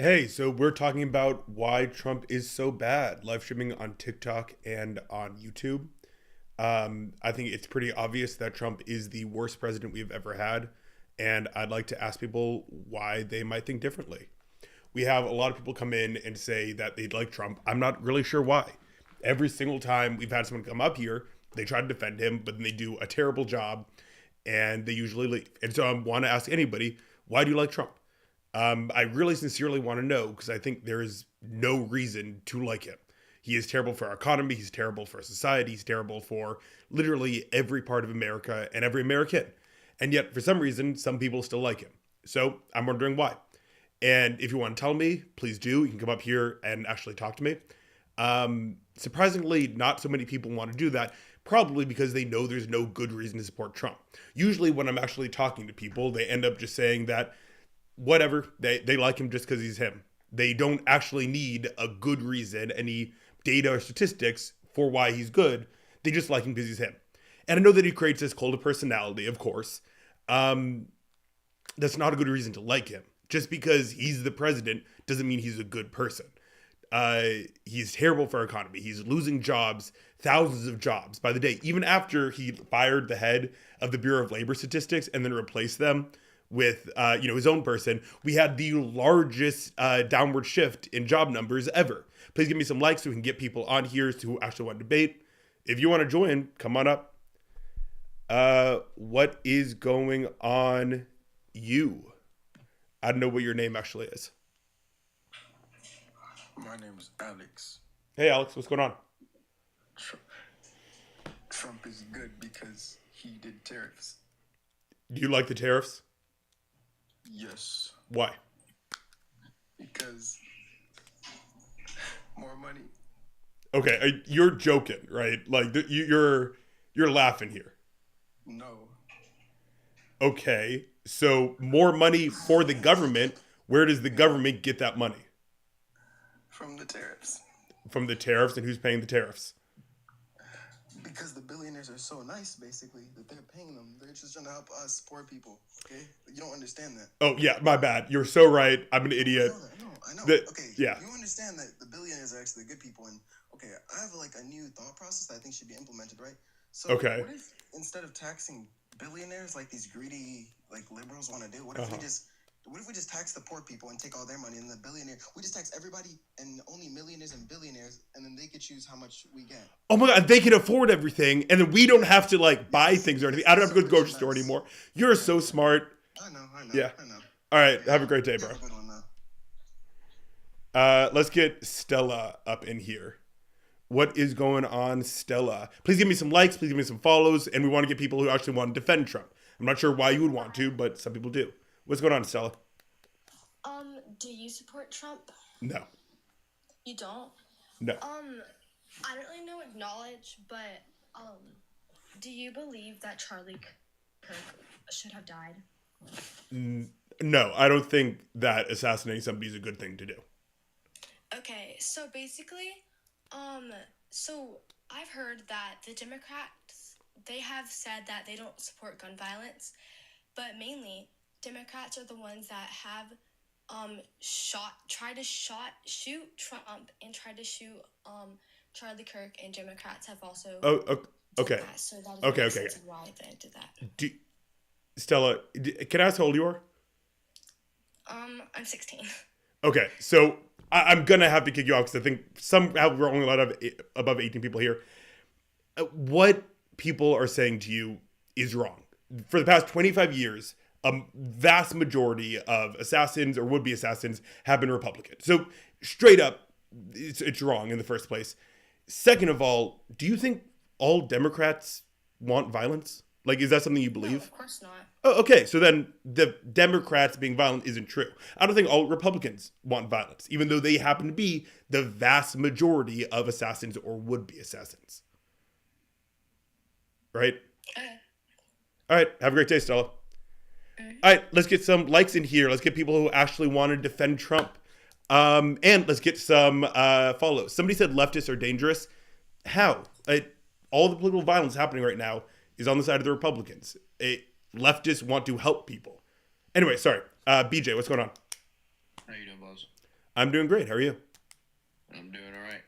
Hey, so we're talking about why Trump is so bad, live streaming on TikTok and on YouTube. I think it's pretty obvious that Trump is the worst president we've ever had, and I'd like to ask people why they might think differently. We have a lot of people come in and say that they'd like Trump. I'm not really sure why. Every single time we've had someone come up here, they try to defend him, but then they do a terrible job and they usually leave. And so I want to ask anybody, why do you like Trump? I really sincerely want to know because I think there is no reason to like him. He is terrible for our economy. He's terrible for our society. He's terrible for literally every part of America and every American. And yet, for some reason, some people still like him. So I'm wondering why. And if you want to tell me, please do. You can come up here and actually talk to me. Surprisingly, not so many people want to do that, probably because they know there's no good reason to support Trump. Usually, when I'm actually talking to people, they end up just saying that whatever, they like him just because he's him. They don't actually need a good reason, any data or statistics for why he's good. They just like him because he's him. And I know that he creates this cult of personality, of course. That's not a good reason to like him. Just because he's the president doesn't mean he's a good person. He's terrible for our economy. He's losing jobs, thousands of jobs by the day. Even after he fired the head of the Bureau of Labor Statistics and then replaced them with his own person, we had the largest downward shift in job numbers ever. Please give me some likes so we can get people on here who actually want to debate. If you want to join, come on up. What is going on, you? I don't know what your name actually is. My name is Alex. Hey, Alex, what's going on? Trump is good because he did tariffs. Do you like the tariffs? Yes, Why? because more money. Okay, you're joking, right? Like you're laughing here. No, Okay, so more money for the government. Where does the government get that money? from the tariffs. From the tariffs, and who's paying the tariffs? Because the billionaires are so nice, basically, that they're paying them. They're just trying to help us poor people. Okay, you don't understand that. Oh yeah, my bad. You're so right. I'm an idiot. I know. The- Okay, yeah. you understand that the billionaires are actually the good people, and okay, I have like a new thought process that I think should be implemented, right? So, Okay. what if instead of taxing billionaires like these greedy like liberals want to do, what if we just tax the poor people and take all their money, and the billionaire we just tax everybody and only millionaires and billionaires, and then they could choose how much we get. Oh my god, they can afford everything, and then we don't have to like buy things or anything. I don't have to go to the So grocery store nice. anymore. You're so smart. I know. Yeah. I know. All right, have a great day, You bro. have a good one, though. Let's get Stella up in here. What is going on, Stella? Please give me some likes, please give me some follows, and we want to get people who actually want to defend Trump. I'm not sure why you would want to, but some people do. What's going on, Stella? Do you support Trump? No. You don't? No. I don't really know what knowledge, but, do you believe that Charlie Kirk should have died? No, I don't think that assassinating somebody is a good thing to do. Okay, so basically, so I've heard that the Democrats, they have said that they don't support gun violence, but mainly Democrats are the ones that have tried to shoot Trump and tried to shoot Charlie Kirk, and Democrats have also Okay. done that. So that is Okay. the reason why they did that. Stella, can I ask how old you are? I'm 16. Okay, so I'm gonna have to kick you off because I think somehow we're only allowed to have above 18 people here. What people are saying to you is wrong. For the past 25 years, a vast majority of assassins or would-be assassins have been Republican. So straight up, it's wrong in the first place. Second of all, do you think all Democrats want violence? Like, is that something you No, believe? of course not. Oh, okay, so then the Democrats being violent isn't true. I don't think all Republicans want violence, even though they happen to be the vast majority of assassins or would-be assassins. Right? Okay. All right, have a great day, Stella. All right, let's get some likes in here. Let's get people who actually want to defend Trump. And let's get some follows. Somebody said leftists are dangerous. How? All the political violence happening right now is on the side of the Republicans. Leftists want to help people. Anyway, sorry. BJ, what's going on? How you doing, boss? I'm doing great. How are you? I'm doing all right.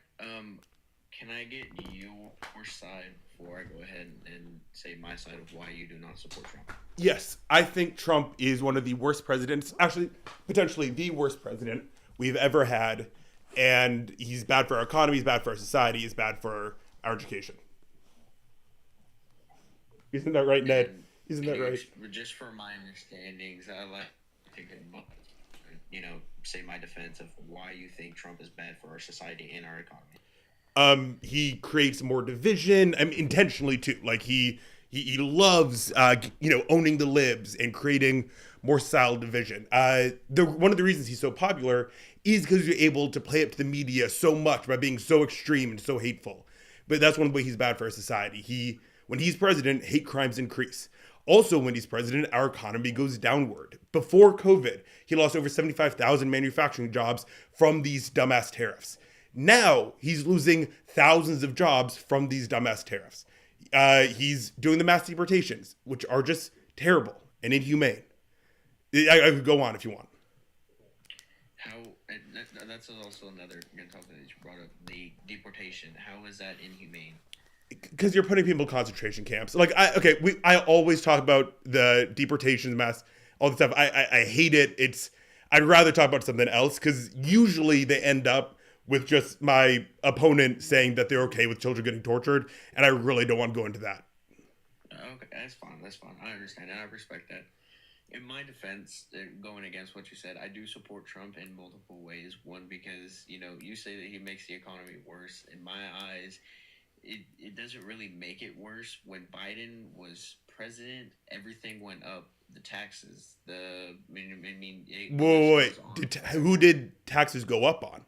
Can I get your side before I go ahead and say my side of why you do not support Trump? Yes, I think Trump is one of the worst presidents, actually, potentially the worst president we've ever had. And he's bad for our economy, he's bad for our society, he's bad for our education. Isn't that right, Ned? And Isn't that right? just for my understandings, I like to say my defense of why you think Trump is bad for our society and our economy. He creates more division. I mean, intentionally too. Like he loves owning the libs and creating more style division. The one of the reasons he's so popular is because you're able to play up to the media so much by being so extreme and so hateful. But that's one way he's bad for our society. When he's president, hate crimes increase. Also, when he's president, our economy goes downward. Before COVID, he lost over 75,000 manufacturing jobs from these dumbass tariffs. Now he's losing thousands of jobs from these dumbass tariffs. He's doing the mass deportations, which are just terrible and inhumane. I could go on if you want. How that's also another good topic that you brought up, the deportation. How is that inhumane? Because you're putting people in concentration camps. I always talk about the deportations, mass, all the stuff. I hate it. I'd rather talk about something else because usually they end up with just my opponent saying that they're okay with children getting tortured, and I really don't want to go into that. Okay, that's fine. That's fine. I understand and I respect that. In my defense, going against what you said, I do support Trump in multiple ways. One, because you say that he makes the economy worse. In my eyes, it doesn't really make it worse. When Biden was president, everything went up. The taxes, Wait. Who did taxes go up on?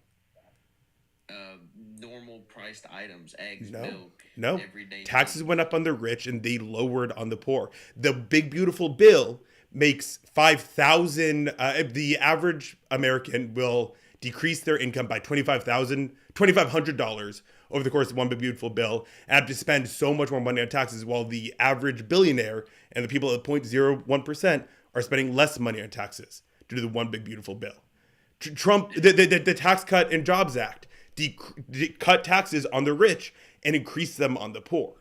Normal priced items, eggs, No, milk, no. everyday Taxes things. went up on the rich and they lowered on the poor. The big beautiful bill makes 5,000. The average American will decrease their income by $2,500 over the course of one big beautiful bill and have to spend so much more money on taxes, while the average billionaire and the people at 0.01% are spending less money on taxes due to the one big beautiful bill. Trump, the Tax Cut and Jobs Act, cut taxes on the rich and increase them on the poor.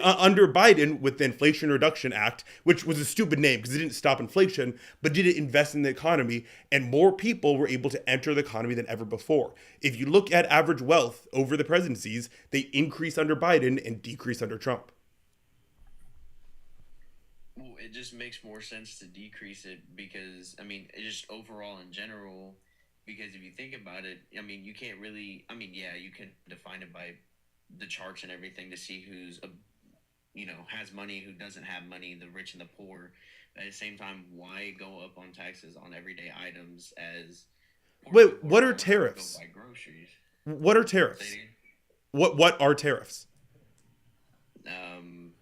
Under Biden, with the Inflation Reduction Act, which was a stupid name because it didn't stop inflation, but did it invest in the economy, and more people were able to enter the economy than ever before. If you look at average wealth over the presidencies, they increase under Biden and decrease under Trump. Well, it just makes more sense to decrease it because, it just overall in general, because if you think about it, you can't really, yeah, you can define it by the charts and everything to see who's, has money, who doesn't have money, the rich and the poor. But at the same time, why go up on taxes on everyday items as Wait, what are tariffs? Go buy groceries. What are tariffs? What are tariffs? I'm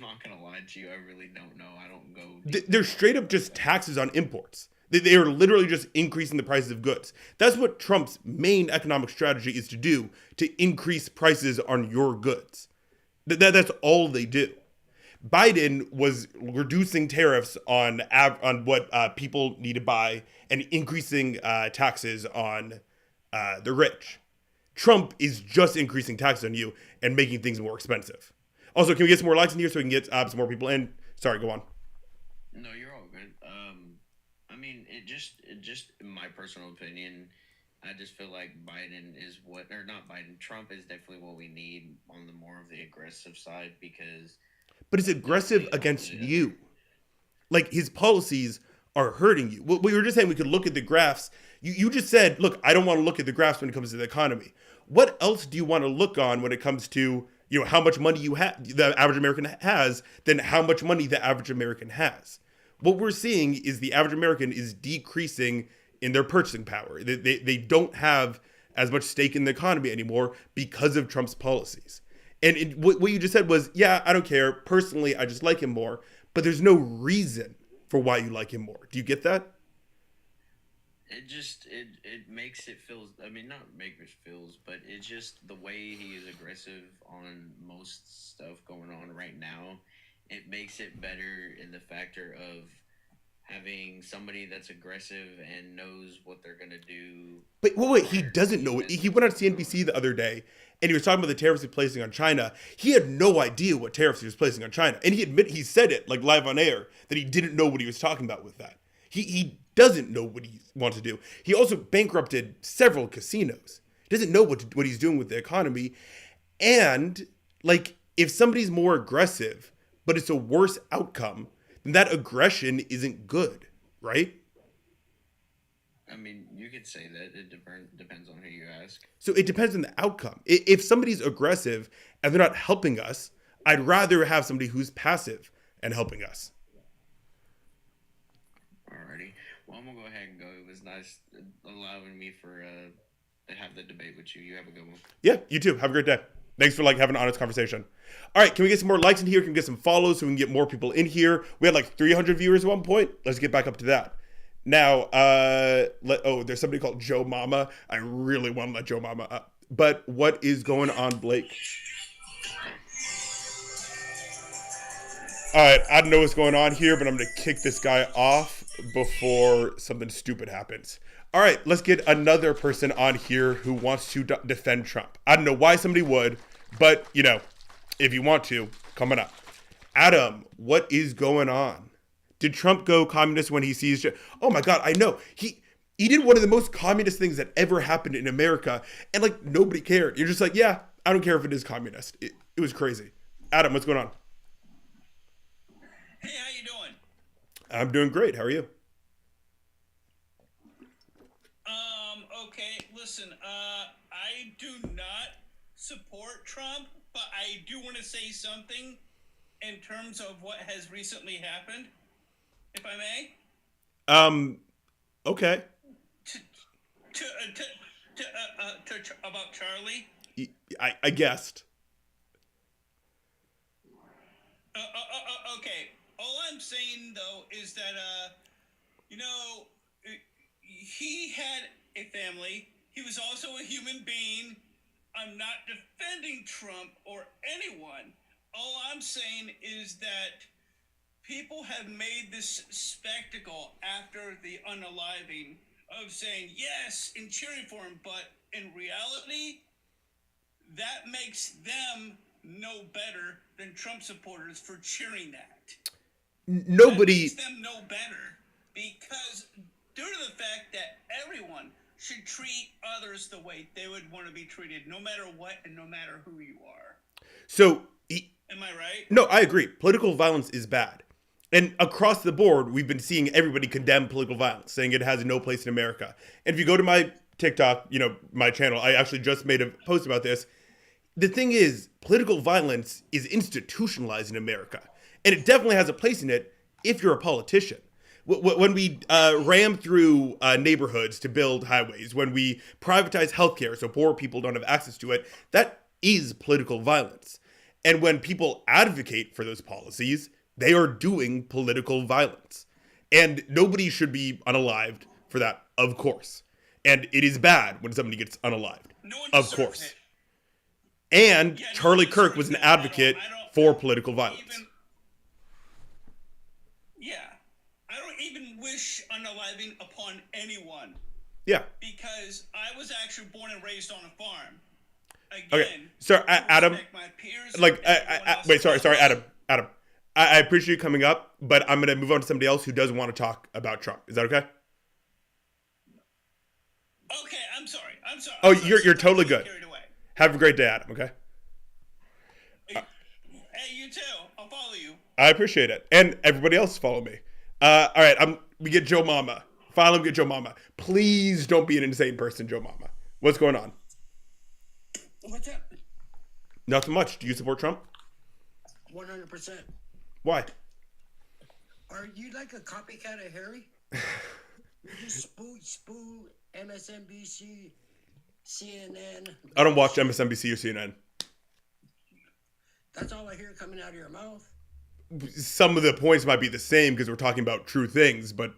not gonna lie to you. I really don't know. I don't go. They're straight up just taxes on imports. They are literally just increasing the prices of goods. That's what Trump's main economic strategy is to do, to increase prices on your goods. That's all they do. Biden was reducing tariffs on what people need to buy and increasing taxes on the rich. Trump is just increasing taxes on you and making things more expensive. Also, can we get some more likes in here so we can get some more people in? Sorry, go on. No, you're all good. It just in my personal opinion, I just feel like Trump is definitely what we need on the more of the aggressive side because. But it's aggressive against you. Like, his policies are hurting you. We were just saying we could look at the graphs. You just said, look, I don't want to look at the graphs when it comes to the economy. What else do you want to look on when it comes to, how much money the average American has, than how much money the average American has? What we're seeing is the average American is decreasing in their purchasing power. They don't have as much stake in the economy anymore because of Trump's policies. And what you just said was, yeah, I don't care. Personally, I just like him more. But there's no reason for why you like him more. Do you get that? It makes it feels. Not make it feels, but it's just the way he is aggressive on most stuff going on right now. It makes it better in the factor of having somebody that's aggressive and knows what they're gonna do. But wait, he doesn't know it. He went on CNBC the other day and he was talking about the tariffs he's placing on China. He had no idea what tariffs he was placing on China. And he said it like live on air that he didn't know what he was talking about with that. He doesn't know what he wants to do. He also bankrupted several casinos. He doesn't know what he's doing with the economy. And like if somebody's more aggressive, but it's a worse outcome, then that aggression isn't good, right? I mean, you could say that it depends on who you ask. So it depends on the outcome. If somebody's aggressive and they're not helping us, I'd rather have somebody who's passive and helping us. Alrighty. Well, I'm gonna go ahead and go. It was nice allowing me to have the debate with you. You have a good one. Yeah, you too. Have a great day. Thanks for having an honest conversation. All right, can we get some more likes in here? Can we get some follows so we can get more people in here? We had like 300 viewers at one point. Let's get back up to that. Now, there's somebody called Joe Mama. I really want to let Joe Mama up. But what is going on, Blake? All right, I don't know what's going on here, but I'm going to kick this guy off before something stupid happens. All right, let's get another person on here who wants to defend Trump. I don't know why somebody would, but, if you want to, coming up. Adam, what is going on? Did Trump go communist when he sees... Oh, my God, I know. He did one of the most communist things that ever happened in America, and, nobody cared. You're just like, yeah, I don't care if it is communist. It was crazy. Adam, what's going on? Hey, how you doing? I'm doing great. How are you? Okay, listen, I do not support Trump, but I do want to say something in terms of what has recently happened, if I may. Okay. About Charlie. I guessed. Okay. All I'm saying though is that he had a family. He was also a human being. I'm not defending Trump or anyone. All I'm saying is that people have made this spectacle after the unaliving of saying yes and cheering for him, but in reality, that makes them no better than Trump supporters for cheering that. Nobody... That makes them no better because due to the fact that everyone should treat others the way they would want to be treated, no matter what and no matter who you are. So... Am I right? No, I agree. Political violence is bad. And across the board, we've been seeing everybody condemn political violence, saying it has no place in America. And if you go to my TikTok, my channel, I actually just made a post about this. The thing is, political violence is institutionalized in America. And it definitely has a place in it if you're a politician. When we ram through neighborhoods to build highways, when we privatize healthcare so poor people don't have access to it, that is political violence. And when people advocate for those policies, they are doing political violence. And nobody should be unalived for that, of course. And it is bad when somebody gets unalived, of course. It. And Charlie Kirk was an advocate for political violence. I don't even wish unaliving upon anyone. Yeah. Because I was actually born and raised on a farm. Again, okay. So, Adam, sorry, Adam. I appreciate you coming up, but I'm going to move on to somebody else who does want to talk about Trump. Is that okay? Okay, I'm sorry. Oh, you're totally good. Have a great day, Adam, okay? Hey, you too. I'll follow you. I appreciate it. And everybody else follow me. All right, we get Joe Mama. Finally, we get Joe Mama. Please don't be an insane person, Joe Mama. What's going on? What's up? Nothing much. Do you support Trump? 100%. Why? Are you like a copycat of Harry? You just spoo MSNBC, CNN. I don't watch MSNBC or CNN. That's all I hear coming out of your mouth. Some of the points might be the same because we're talking about true things, but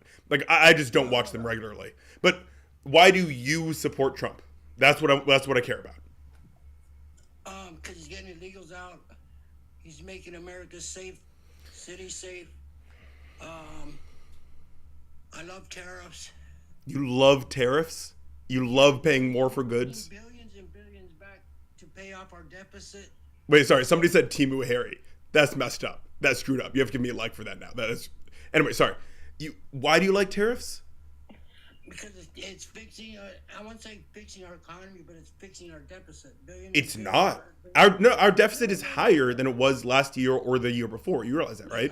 I just don't watch them regularly. But why do you support Trump? That's what I care about. Because he's getting illegals out. He's making America safe, cities safe. I love tariffs. You love tariffs? You love paying more for goods? Billions and billions back to pay off our deficit. Wait, sorry. Somebody said Timu Harry. That's messed up. That's screwed up. You have to give me a like for that now. That is. Anyway, sorry. Why do you like tariffs? Because it's fixing, I won't say fixing our economy, but it's fixing our deficit. It's not. Our deficit is higher than it was last year or the year before. You realize that, right?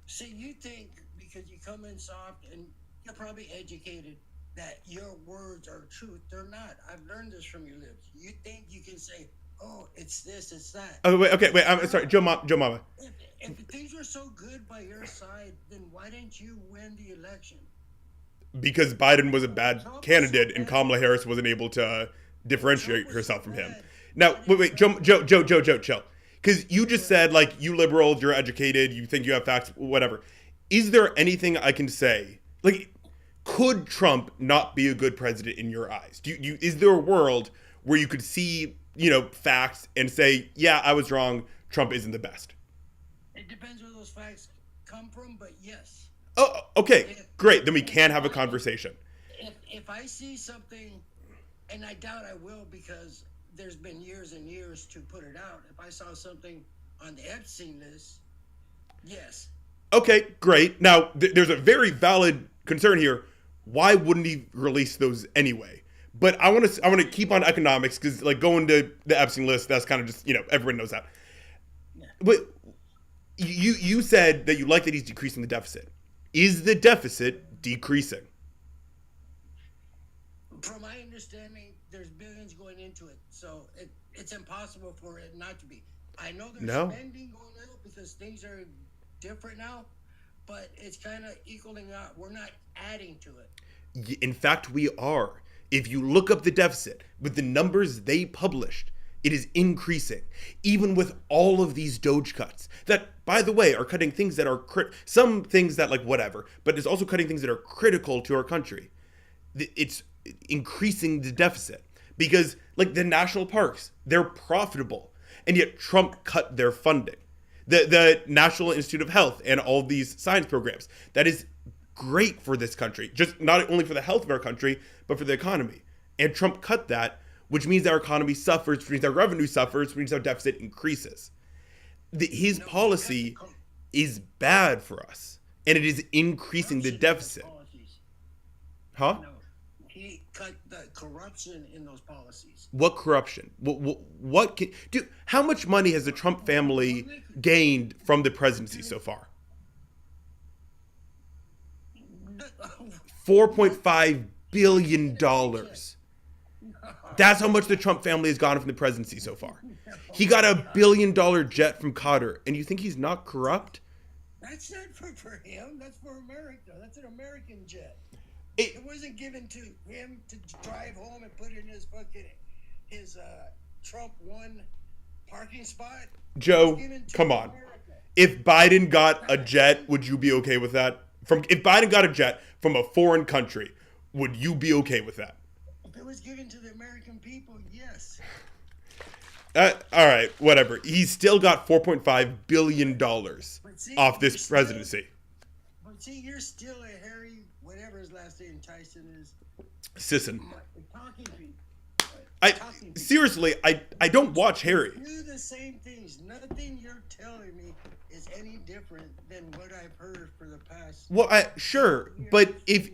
See, you think because you come in soft and you're probably educated that your words are truth. They're not. I've learned this from your lips. You think you can say, oh, it's this, it's that. Oh, wait, okay, wait. I'm sorry. Joe Mama. If things were so good by your side, then why didn't you win the election? Because Biden was a bad candidate and Kamala Harris wasn't able to differentiate herself from him. Now, wait, Joe, chill. Because you just said, like, you liberals, you're educated, you think you have facts, whatever. Is there anything I can say? Like, could Trump not be a good president in your eyes? Is there a world where you could see, facts and say, yeah, I was wrong, Trump isn't the best? It depends where those facts come from, but yes. Oh, okay, great. Then we can have a conversation. If I see something, and I doubt I will because there's been years and years to put it out. If I saw something on the Epstein list, yes. Okay, great. Now, there's a very valid concern here. Why wouldn't he release those anyway? But I want to keep on economics because, like, going to the Epstein list, that's kind of just, everyone knows that. Yeah. But you said that you like that he's decreasing the deficit. Is the deficit decreasing? From my understanding, there's billions going into it, so it's impossible for it not to be. I know there's spending going up because things are different now, but it's kind of equaling out. We're not adding to it. In fact, we are. If you look up the deficit with the numbers they published, it is increasing, even with all of these Doge cuts that, by the way, are cutting things that are some things that, like, whatever, but it's also cutting things that are critical to our country. It's increasing the deficit because, like, the national parks, they're profitable, and yet Trump cut their funding. The National Institute of Health and all these science programs, that is great for this country, just not only for the health of our country, but for the economy. And Trump cut that, which means our economy suffers, which means our revenue suffers, which means our deficit increases. His policy is bad for us, and it is increasing the deficit. Huh? No, he cut the corruption in those policies. What corruption? What can do? How much money has the Trump family gained from the presidency so far? $4.5 billion. That's how much the Trump family has gotten from the presidency so far. He got $1 billion jet from Qatar, and you think he's not corrupt? That's not for him. That's for America. That's an American jet. It wasn't given to him to drive home and put in his Trump one parking spot. Joe, come on. If Biden got a jet, would you be okay with that? If Biden got a jet from a foreign country, would you be okay with that? If it was given to the American people, yes. All right, whatever. He's still got $4.5 billion off this presidency. But see, you're still a Harry, whatever his last name, Tyson is. Sisson. Talking people. Seriously, I don't watch Harry. Do the same things. Nothing you're telling me is any different than what I've heard for the past. Well, sure, but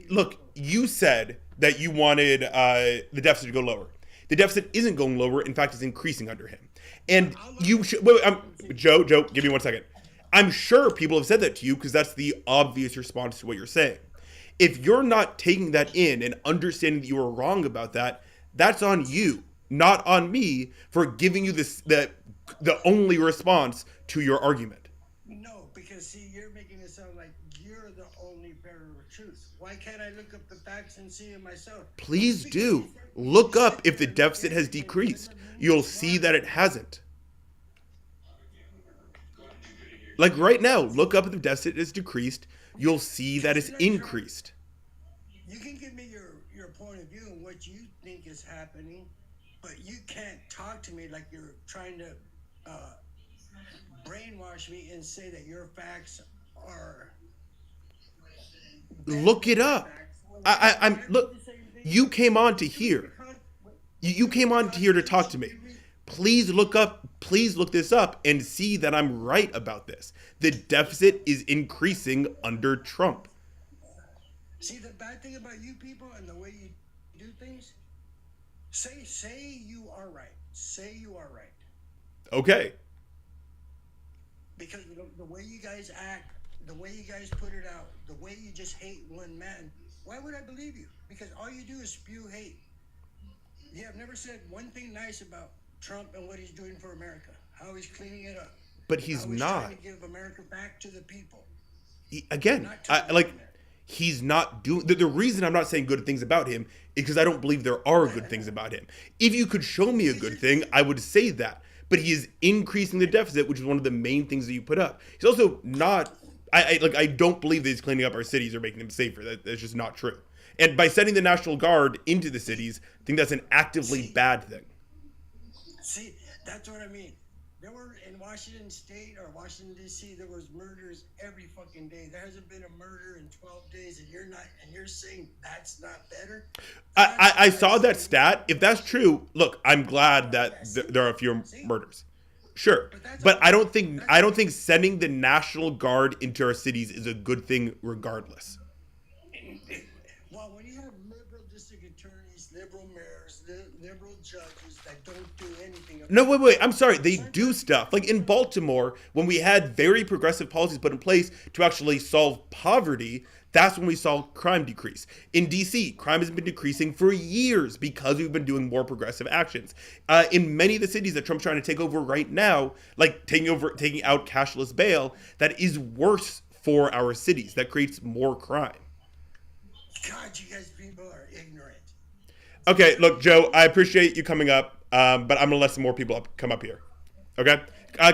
look, you said that you wanted the deficit to go lower. The deficit isn't going lower. In fact, it's increasing under him. And you should. Joe, give me 1 second. I'm sure people have said that to you because that's the obvious response to what you're saying. If you're not taking that in and understanding that you were wrong about that, that's on you, not on me for giving you the only response to your argument. No, because see, you're making it sound like you're the only bearer of truth. Why can't I look up the facts and see it myself? Please do. Look up if the deficit has decreased. You'll see that it hasn't. Like right now, look up if the deficit has decreased. You'll see that it's increased. You can give me your point of view and what you think is happening, but you can't talk to me like you're trying to brainwash me and say that your facts are Look it up. I'm look. You came on to here. You came on to here to talk to me. Please look up. Please look this up and see that I'm right about this. The deficit is increasing under Trump. See, the bad thing about you people and the way you do things, say you are right. Say you are right. Okay. Because the way you guys act, the way you guys put it out, the way you just hate one man, why would I believe you? Because all you do is spew hate. You have never said one thing nice about Trump and what he's doing for America, how he's cleaning it up. But he's not. Trying to give America back to the people. He's not doing. The reason I'm not saying good things about him is because I don't believe there are good things about him. If you could show me a good thing, I would say that. But he is increasing the deficit, which is one of the main things that you put up. He's also not. I don't believe that he's cleaning up our cities or making them safer. That's just not true. And by sending the National Guard into the cities, I think that's an actively bad thing. See, that's what I mean. There were in Washington State or Washington D.C. there was murders every fucking day. There hasn't been a murder in 12 days, and you're saying that's not better. I saw that stat. If that's true, look, I'm glad that there are fewer murders. Sure, but I don't think sending the National Guard into our cities is a good thing, regardless. Well, when you have liberal district attorneys, liberal mayors, liberal judges that don't do anything. No, wait. I'm sorry. They do stuff. Like in Baltimore, when we had very progressive policies put in place to actually solve poverty, that's when we saw crime decrease. In D.C., crime has been decreasing for years because we've been doing more progressive actions. In many of the cities that Trump's trying to take over right now, like taking out cashless bail, that is worse for our cities. That creates more crime. God, you guys people are ignorant. Okay, look, Joe, I appreciate you coming up, but I'm going to let some more people come up here. Okay?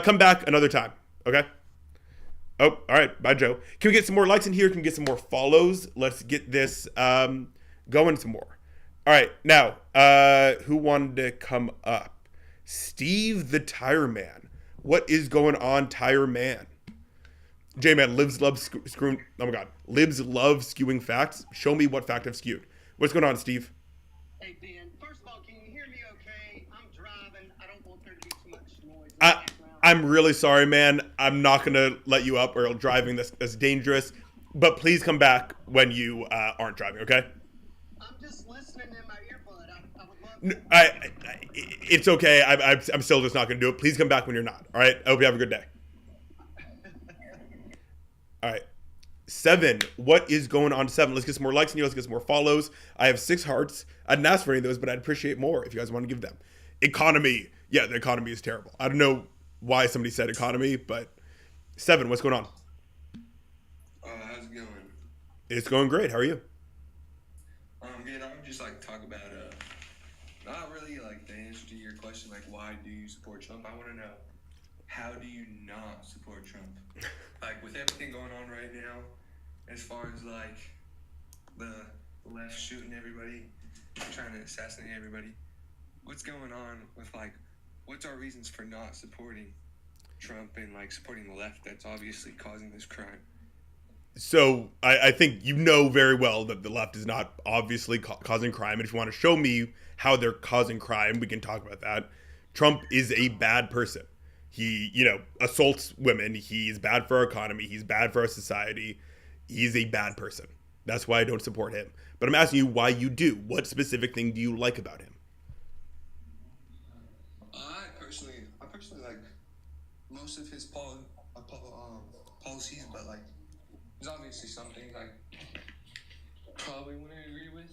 Come back another time. Okay? Oh, all right. Bye, Joe. Can we get some more likes in here? Can we get some more follows? Let's get this going some more. All right. Now, who wanted to come up? Steve the Tire Man. What is going on, Tire Man? J-Man, Libs love screwing. Oh, my God. Libs love skewing facts. Show me what fact I've skewed. What's going on, Steve? Hey, Ben. First of all, can you hear me okay? I'm driving. I don't want there to be too much noise. I'm really sorry, man. I'm not going to let you up, or driving that's dangerous. But please come back when you aren't driving, okay? I'm just listening in my earbud. I would love to. It's okay. I'm still just not going to do it. Please come back when you're not, all right? I hope you have a good day. All right. 7. What is going on, 7? Let's get some more likes in here. Let's get some more follows. I have 6 hearts. I didn't ask for any of those, but I'd appreciate more if you guys want to give them. Economy. Yeah, the economy is terrible. I don't know why somebody said economy, but 7, what's going on? How's it going? It's going great. How are you? Good. I would just like to talk about, not really like the answer to your question, like why do you support Trump? I want to know, how do you not support Trump? Like with everything going on right now, as far as like the left shooting everybody, trying to assassinate everybody, what's going on with like, what's our reasons for not supporting Trump and like supporting the left that's obviously causing this crime? So I think you know very well that the left is not obviously causing crime. And if you want to show me how they're causing crime, we can talk about that. Trump is a bad person. He, assaults women. He's bad for our economy. He's bad for our society. He's a bad person. That's why I don't support him. But I'm asking you why you do. What specific thing do you like about him? I personally like most of his policies, but like there's obviously some things I probably wouldn't agree with.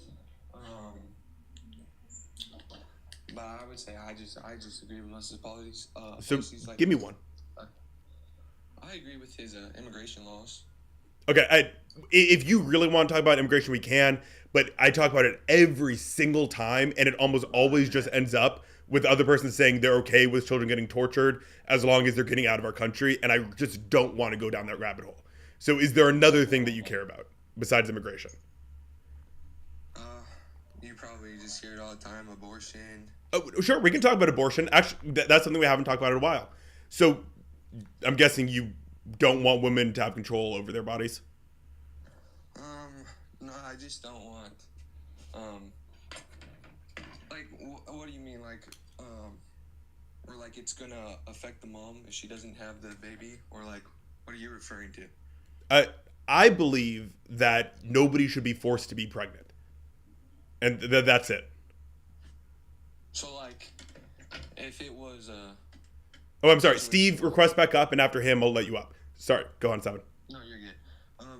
But I would say I just agree with most of his policies. So like, give me one. I agree with his immigration laws. Okay, if you really want to talk about immigration, we can. But I talk about it every single time, and it almost always just ends up with the other person saying they're okay with children getting tortured as long as they're getting out of our country. And I just don't want to go down that rabbit hole. So is there another thing that you care about besides immigration? You probably just hear it all the time, abortion. Oh, sure, we can talk about abortion. Actually, that's something we haven't talked about in a while. So I'm guessing you don't want women to have control over their bodies? I just don't want. Like, what do you mean? Like, or like it's gonna affect the mom if she doesn't have the baby, or like, what are you referring to? I believe that nobody should be forced to be pregnant, and that's it. So like, if it was Oh, I'm sorry. Steve, request back up, and after him, I'll let you up. Sorry. Go on, Simon. No, you're good.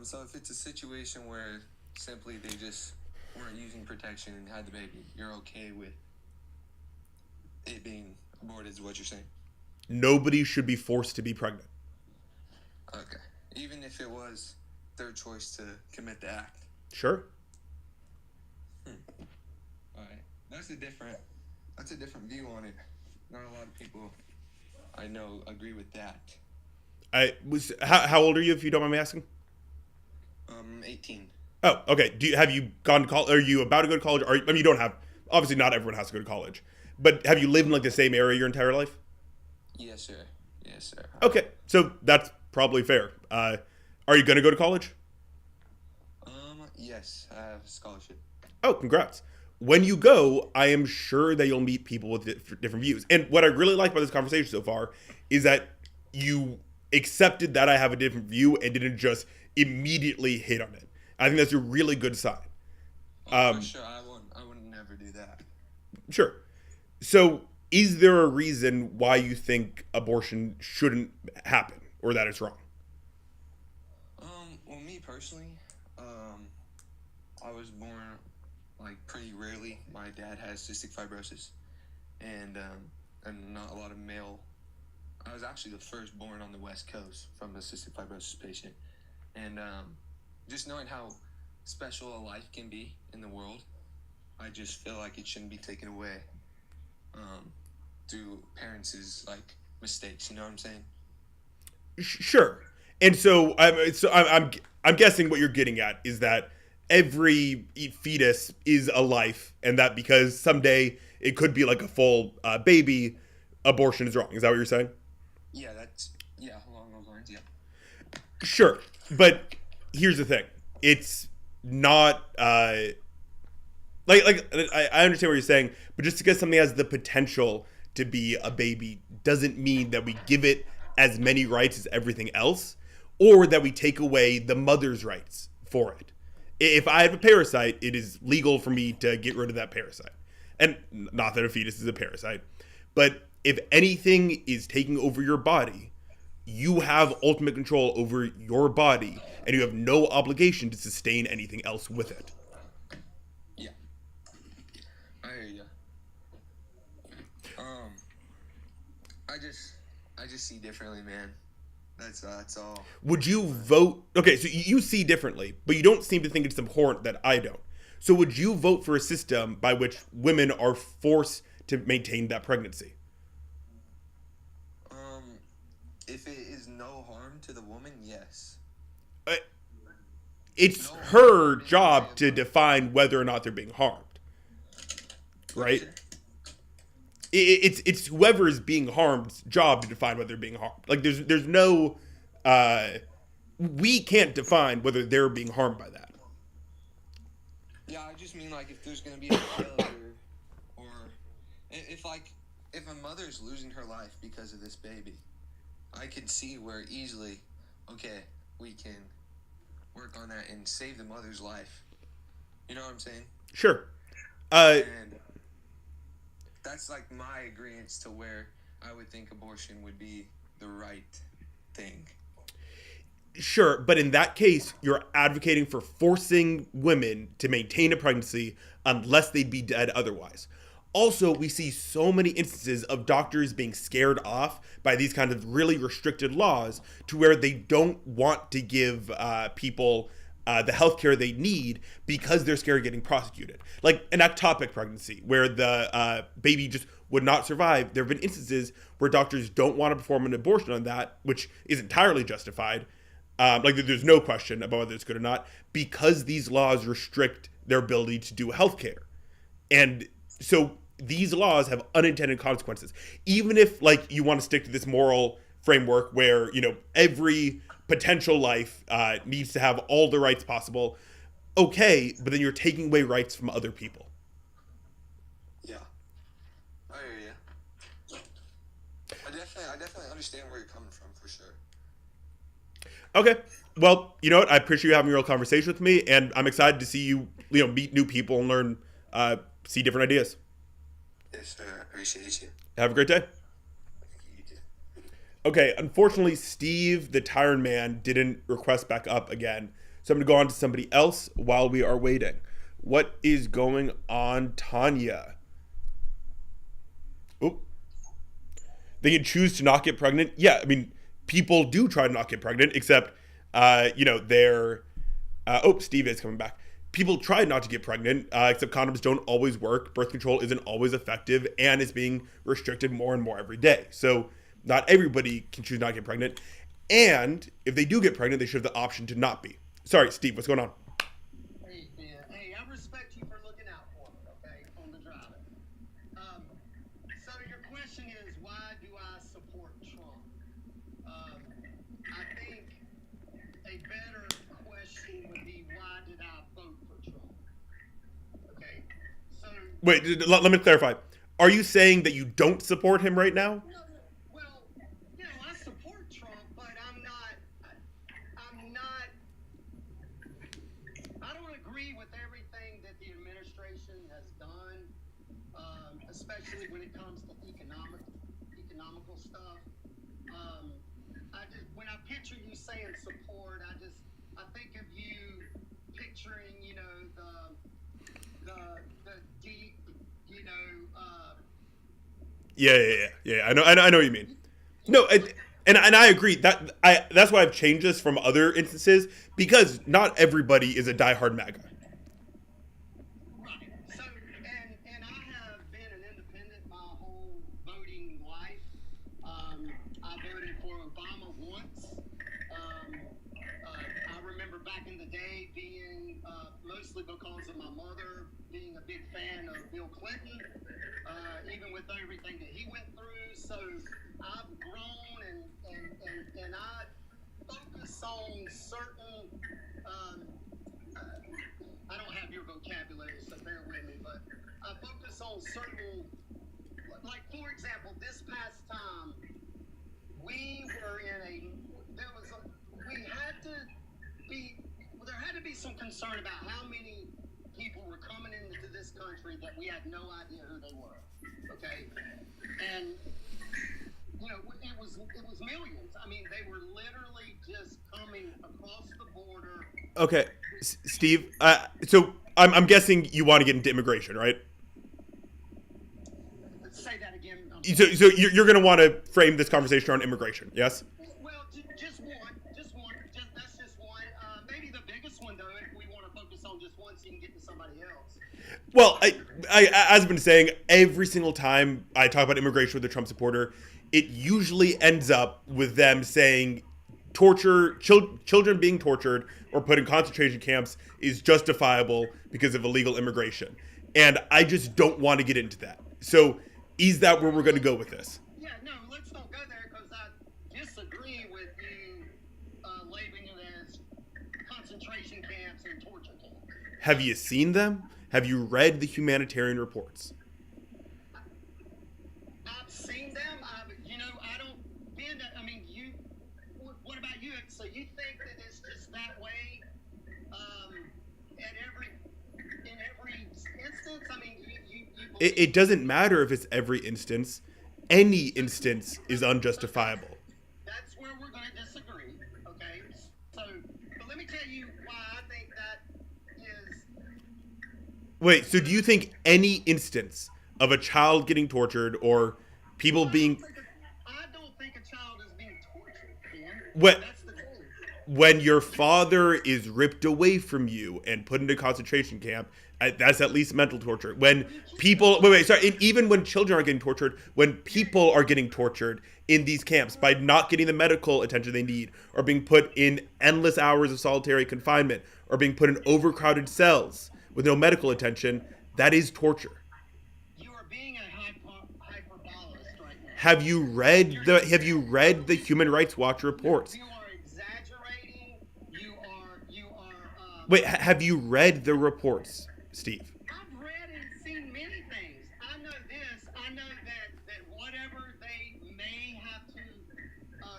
So if it's a situation where simply they just weren't using protection and had the baby, you're okay with it being aborted, is what you're saying? Nobody should be forced to be pregnant. Okay. Even if it was their choice to commit the act. Sure. All right. That's a different view on it. Not a lot of people I know agree with that. How old are you, if you don't mind me asking? 18. Oh, okay. Have you gone to college? Are you about to go to college? I mean, you don't have. Obviously, not everyone has to go to college. But have you lived in like the same area your entire life? Yes, sir. Yes, sir. Okay, so that's probably fair. Are you going to go to college? Yes, I have a scholarship. Oh, congrats. When you go, I am sure that you'll meet people with different views. And what I really like about this conversation so far is that you accepted that I have a different view and didn't just immediately hit on it. I think that's a really good sign. For sure, I would never do that. Sure. So, is there a reason why you think abortion shouldn't happen or that it's wrong? Well, me personally, I was born like pretty rarely. My dad has cystic fibrosis, and not a lot of male. I was actually the first born on the West Coast from a cystic fibrosis patient, and just knowing how special a life can be in the world, I just feel like it shouldn't be taken away through parents' like mistakes. You know what I'm saying? Sure. And so I'm guessing what you're getting at is that every fetus is a life, and that because someday it could be like a full baby, abortion is wrong. Is that what you're saying? Yeah, along those lines. Yeah. Sure, but here's the thing: it's not I understand what you're saying, but just because something has the potential to be a baby doesn't mean that we give it as many rights as everything else, or that we take away the mother's rights for it. If I have a parasite, it is legal for me to get rid of that parasite. And not that a fetus is a parasite, but if anything is taking over your body, you have ultimate control over your body, and you have no obligation to sustain anything else with it. Yeah. I hear you. I just see differently, man. That's all. Would you vote? Okay, so you see differently, but you don't seem to think it's abhorrent that I don't. So would you vote for a system by which women are forced to maintain that pregnancy? If it is no harm to the woman, yes. It's her job to define whether or not they're being harmed, right? It's whoever is being harmed's job to define whether they're being harmed. Like there's no, we can't define whether they're being harmed by that. Yeah, I just mean like if there's gonna be a failure, or if a mother's losing her life because of this baby, I could see where easily, okay, we can work on that and save the mother's life. You know what I'm saying? Sure. And that's like my agreement to where I would think abortion would be the right thing. Sure, but in that case, you're advocating for forcing women to maintain a pregnancy unless they'd be dead otherwise. Also, we see so many instances of doctors being scared off by these kinds of really restricted laws to where they don't want to give people the healthcare they need because they're scared of getting prosecuted. Like an ectopic pregnancy where the baby just would not survive. There have been instances where doctors don't want to perform an abortion on that, which is entirely justified. Like there's no question about whether it's good or not, because these laws restrict their ability to do healthcare. And so these laws have unintended consequences. Even if like you want to stick to this moral framework where, you know, every potential life needs to have all the rights possible, okay, but then you're taking away rights from other people. Yeah. I hear you. I definitely understand where you're coming from for sure. Okay. Well, you know what? I appreciate you having a real conversation with me, and I'm excited to see you, meet new people and learn, see different ideas. Yes, sir. I appreciate you. Have a great day. You too. Okay, unfortunately, Steve, the Tyrant Man, didn't request back up again. So I'm going to go on to somebody else while we are waiting. What is going on, Tanya? Oh. They can choose to not get pregnant. Yeah, I mean, people do try to not get pregnant, except, they're... Steve is coming back. People try not to get pregnant, except condoms don't always work. Birth control isn't always effective and is being restricted more and more every day. So not everybody can choose not to get pregnant. And if they do get pregnant, they should have the option to not be. Sorry, Steve, what's going on? Hey, yeah. Hey, I respect you for looking out for me, okay, on the driving. So your question is, why do I support Trump? I think a better question would be, why did I vote for Trump? Okay, so... Wait, let me clarify. Are you saying that you don't support him right now? No, well, I support Trump, but I'm not, I don't agree with everything that the administration has done, especially when it comes to economical stuff. When I picture you saying support, I think of you picturing, the deep, Yeah. I know what you mean. No, and I agree that's why I've changed this from other instances, because not everybody is a diehard MAGA. Right. So, and I have been an independent my whole voting life. I voted for Obama once. I remember back in the day being, mostly because of my mother being a big fan of Bill Clinton, even with everything that he went through. So I've grown and I focus on certain, I don't have your vocabulary, so bear with me, but I focus on certain, like for example, this past time, there had to be some concern about how many people were coming into this country that we had no idea who they were, okay? And, it was millions. I mean, they were literally just coming across the border. Okay, Steve, so I'm guessing you want to get into immigration, right? Say that again. So you're going to want to frame this conversation around immigration, yes? Well, just one. That's just one. Maybe the biggest one, though, if we want to focus on just one so you can get to somebody else. Well, as I've been saying, every single time I talk about immigration with a Trump supporter, it usually ends up with them saying children being tortured or put in concentration camps is justifiable because of illegal immigration. And I just don't want to get into that. So is that where we're going to go with this? Yeah, no, let's don't go there because I disagree with you labeling it as concentration camps and torture camps. Have you seen them? Have you read the humanitarian reports? I've seen them. I don't. What about you? So you think that it's just that way in every instance? I mean, you It doesn't matter if it's every instance. Any instance is unjustifiable. That's where we're going to disagree, okay? So, but let me tell you why I think that is... Wait, so do you think any instance of a child getting tortured or people being... I don't think a child is being tortured, man. What? That's the thing. When your father is ripped away from you and put into a concentration camp, that's at least mental torture. When people, even when children are getting tortured, when people are getting tortured in these camps by not getting the medical attention they need, or being put in endless hours of solitary confinement, or being put in overcrowded cells with no medical attention, that is torture. You are being a hyperbolist right now. Have you read the Human Rights Watch reports? You are exaggerating. You are Wait, have you read the reports, Steve? I've read and seen many things. I know this. I know that whatever they may have to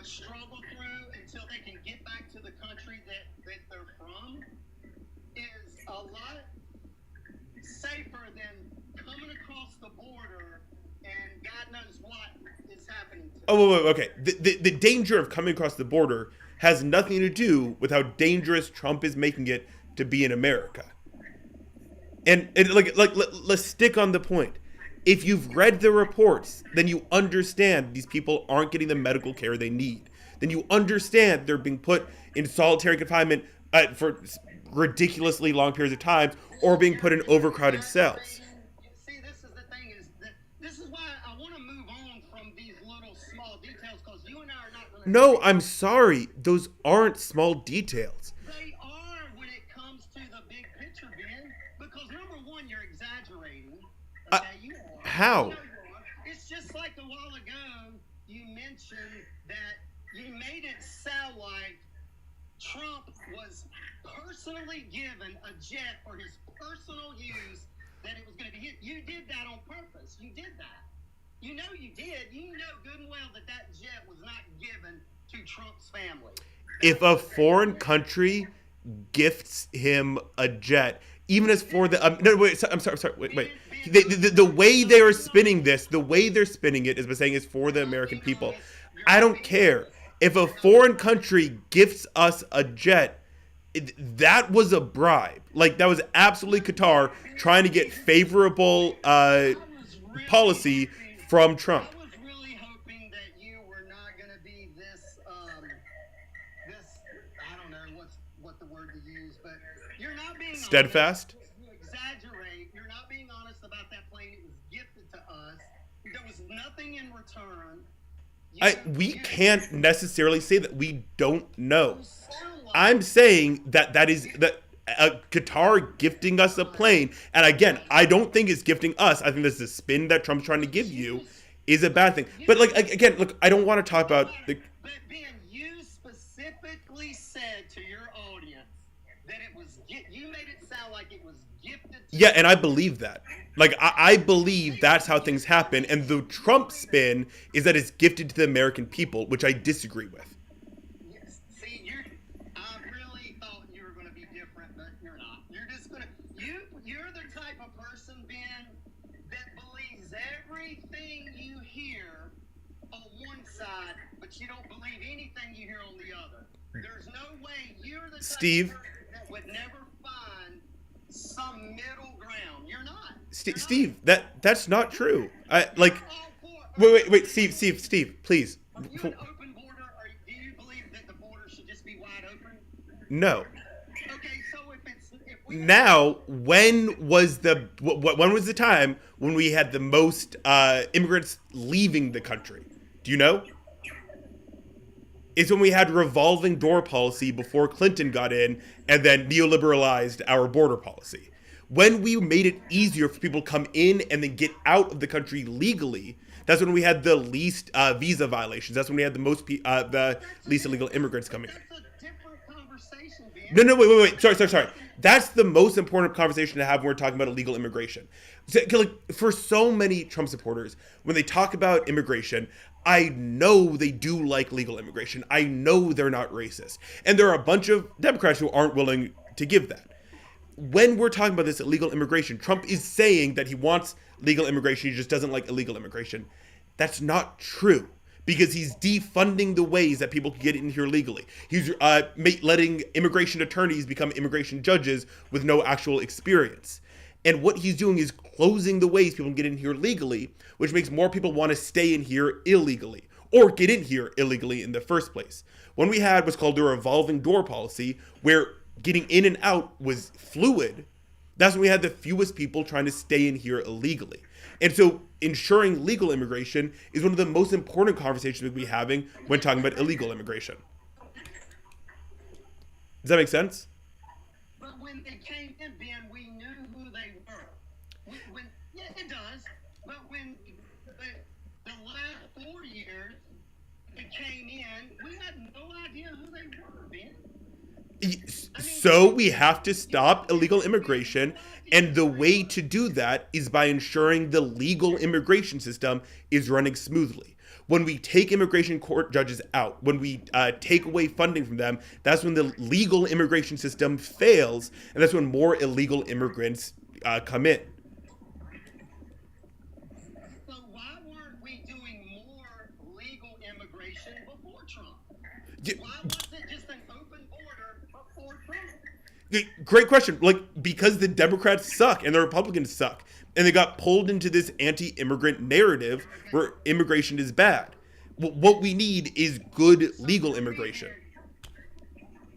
struggle through until they can get back to the country that they're from is a lot safer than coming across the border and God knows what is happening to them. Oh, wait, okay. The danger of coming across the border has nothing to do with how dangerous Trump is making it to be in America. And let's stick on the point. If you've read the reports, then you understand these people aren't getting the medical care they need. Then you understand they're being put in solitary confinement for ridiculously long periods of time, or being put in overcrowded cells. See, this is the thing is that this is why I want to move on from these little small details because you and I are not going to. No, I'm sorry. Those aren't small details. They are when it comes to the big picture, Ben. Because number one, you're exaggerating. Okay, you are. How? You know you are. It's just like a while ago you mentioned that you made it sound like Trump was personally given a jet for his personal use, that it was going to be hit. You did that on purpose. You did that. You know you did. You know good and well that jet was not given to Trump's family. If a foreign country gifts him a jet, even as for the no, wait, I'm sorry, wait. The way they are spinning this, the way they're spinning it is by saying it's for the American people. I don't care. If a foreign country gifts us a jet, that was a bribe. Like, that was absolutely Qatar trying to get favorable policy from Trump. I was really hoping that you were not going to be this, I don't know what the word to use, but you're not being steadfast. Honest. You exaggerate. You're not being honest about that plane. It was gifted to us. There was nothing in return. We can't necessarily say that. We don't know. I'm saying that Qatar gifting us a plane, and again, I don't think it's gifting us. I think this is a spin that Trump's trying to give you is a bad thing. But again, look, I don't want to talk about the. But Ben, you specifically said to your audience that it was. You made it sound like it was gifted. Yeah, and I believe that. I believe that's how things happen, and the Trump spin is that it's gifted to the American people, which I disagree with. See, I really thought you were going to be different, but you're not. You're just going to. You're the type of person, Ben, that believes everything you hear on one side, but you don't believe anything you hear on the other. There's no way you're the type Steve, of person that would never find some middle ground. You're not. Steve, that's not true. Wait, Steve, please. Are you an open border, or do you believe that the border should just be wide open? No. Okay, so if we Now, when was the time when we had the most immigrants leaving the country? Do you know? It's when we had revolving door policy before Clinton got in and then neoliberalized our border policy. When we made it easier for people to come in and then get out of the country legally, that's when we had the least visa violations. That's when we had the least illegal immigrants coming in. That's a different conversation, Ben. No, wait. Sorry. That's the most important conversation to have when we're talking about illegal immigration. For so many Trump supporters, when they talk about immigration, I know they do like legal immigration. I know they're not racist. And there are a bunch of Democrats who aren't willing to give that. When we're talking about this illegal immigration, Trump is saying that he wants legal immigration, he just doesn't like illegal immigration. That's not true, because he's defunding the ways that people can get in here legally. He's letting immigration attorneys become immigration judges with no actual experience. And what he's doing is closing the ways people can get in here legally, which makes more people want to stay in here illegally or get in here illegally in the first place. When we had what's called the revolving door policy, where getting in and out was fluid, that's when we had the fewest people trying to stay in here illegally. And so ensuring legal immigration is one of the most important conversations we'll be having when talking about illegal immigration. Does that make sense? But when they came in, Ben, we knew who they were. Yeah, it does. But when the last 4 years they came in, we had no idea who they were, Ben. So we have to stop illegal immigration, and the way to do that is by ensuring the legal immigration system is running smoothly. When we take immigration court judges out, when we take away funding from them, that's when the legal immigration system fails, and that's when more illegal immigrants come in. So why weren't we doing more legal immigration before Trump? Why wasn't it just an open border before Trump? Great question. Like, because the Democrats suck and the Republicans suck, and they got pulled into this anti-immigrant narrative where immigration is bad. What we need is good legal immigration.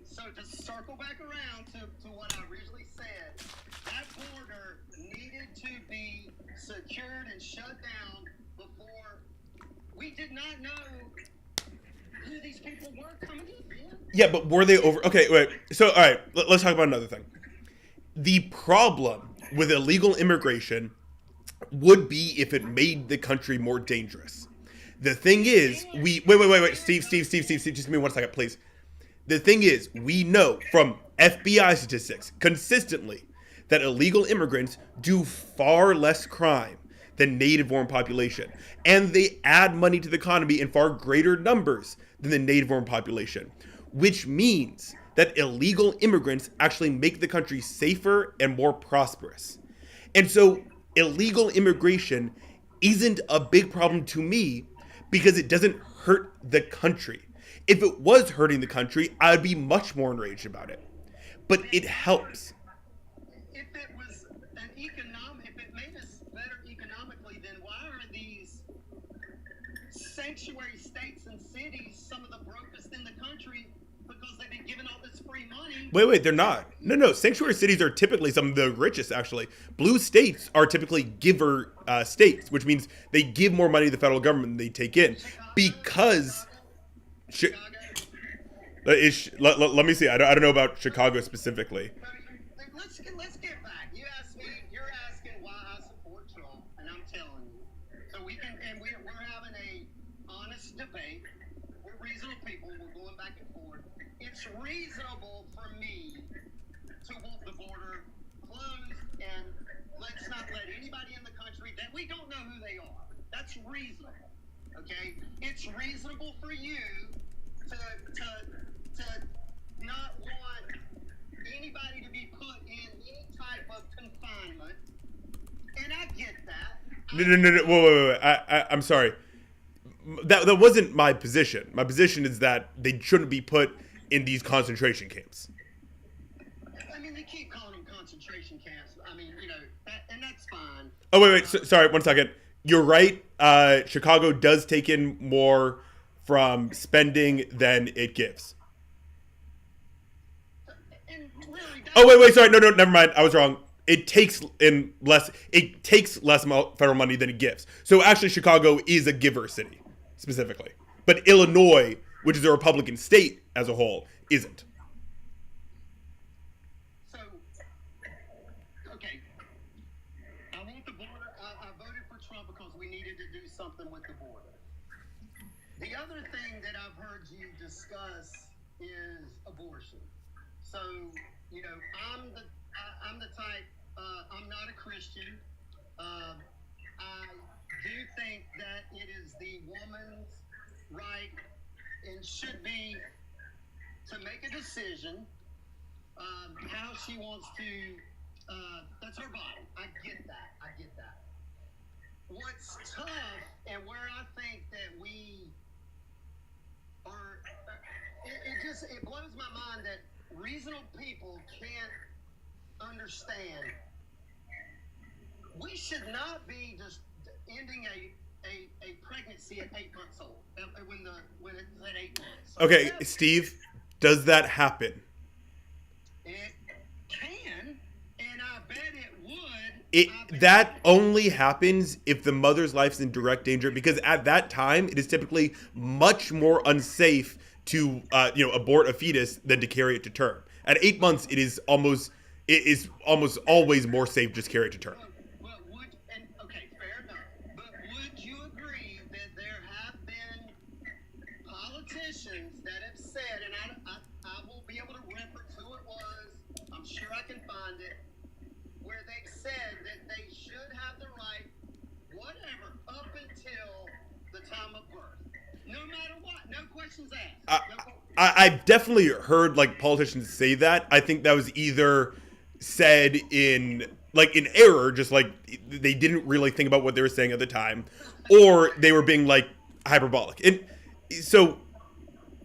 So to circle back around to what I originally said, that border needed to be secured and shut down before we did not know who these people were coming in, man. Yeah, but were they over? Okay, wait. So, all right, let's talk about another thing. The problem with illegal immigration would be if it made the country more dangerous. The thing is, wait, Steve, just give me 1 second, please. The thing is, we know from FBI statistics consistently that illegal immigrants do far less crime than native-born population, and they add money to the economy in far greater numbers than the native-born population, which means that illegal immigrants actually make the country safer and more prosperous. And so illegal immigration isn't a big problem to me because it doesn't hurt the country. If it was hurting the country, I would be much more enraged about it. But it helps. If it was if it made us better economically, then why are these sanctuary states and cities some of the brokest in the country? Because they've been giving all this free money. Wait, they're not. No. Sanctuary cities are typically some of the richest, actually. Blue states are typically giver states, which means they give more money to the federal government than they take in. Because... let me see. I don't know about Chicago specifically. Let's get back. You're asking why I support Trump, and I'm telling you. So we're having a honest debate. We're reasonable people. We're going back and forth. It's reasonable for me to want the border closed, and let's not let anybody in the country that we don't know who they are. That's reasonable. Okay? It's reasonable for you to not want anybody to be put in any type of confinement, and I get that. No. Wait. I'm sorry. That wasn't my position. My position is that they shouldn't be put in these concentration camps. I mean, they keep calling them concentration camps. I mean, and that's fine. Oh, wait. Sorry, 1 second. You're right. Chicago does take in more from spending than it gives. Oh, wait. Sorry. No. Never mind. I was wrong. It takes less federal money than it gives. So actually, Chicago is a giver city, specifically. But Illinois, which is a Republican state as a whole, isn't. So, okay. I want the border. I voted for Trump because we needed to do something with the border. The other thing that I've heard you discuss is abortion. So, I'm the type, I'm not a Christian. I do think that it is the woman's right and should be to make a decision how she wants to, that's her body. I get that. What's tough and where I think that we are, it blows my mind that reasonable people can't understand. We should not be just ending a pregnancy at 8 months old. When it's at 8 months. So Okay, Steve, does that happen? It can, and I bet it would. That only happens if the mother's life's in direct danger, because at that time it is typically much more unsafe to abort a fetus than to carry it to term. At 8 months, it is almost always more safe just carry it to term. Okay, fair enough. But would you agree that there have been politicians that have said, and I won't be able to reference who it was I can find it, where they said that they should have the right, whatever, up until the time of birth. No matter what. No questions asked. I've definitely heard like politicians say that. I think that was either said in error, just like they didn't really think about what they were saying at the time, or they were being like hyperbolic. And so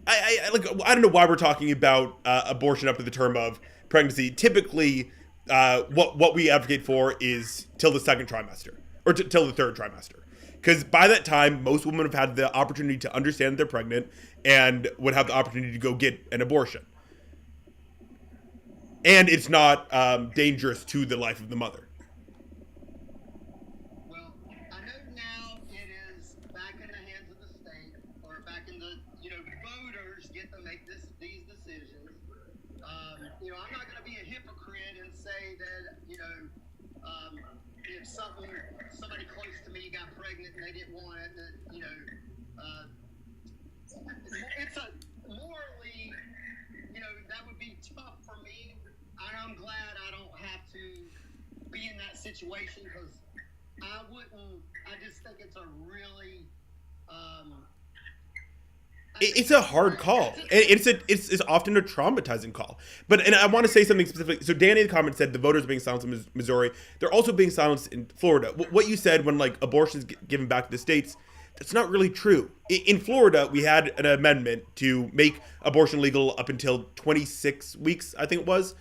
I don't know why we're talking about abortion up to the term of pregnancy. Typically, what we advocate for is till the second trimester or till the third trimester. Because by that time, most women have had the opportunity to understand that they're pregnant and would have the opportunity to go get an abortion. And it's not dangerous to the life of the mother. Well, I know now it is back in the hands of the state, or back in the, voters get to make these decisions. I'm not going to be a hypocrite and say that, if somebody close to me got pregnant and they didn't want it, that, it's a morally, that would be tough for me. And I'm glad I don't have to be in that situation, because I just think it's a really, it's a hard call. It's often a traumatizing call. And I want to say something specific. So Danny in the comments said the voters are being silenced in Missouri. They're also being silenced in Florida. What you said when like abortion is given back to the states, that's not really true. In Florida, we had an amendment to make abortion legal up until 26 weeks, I think it was.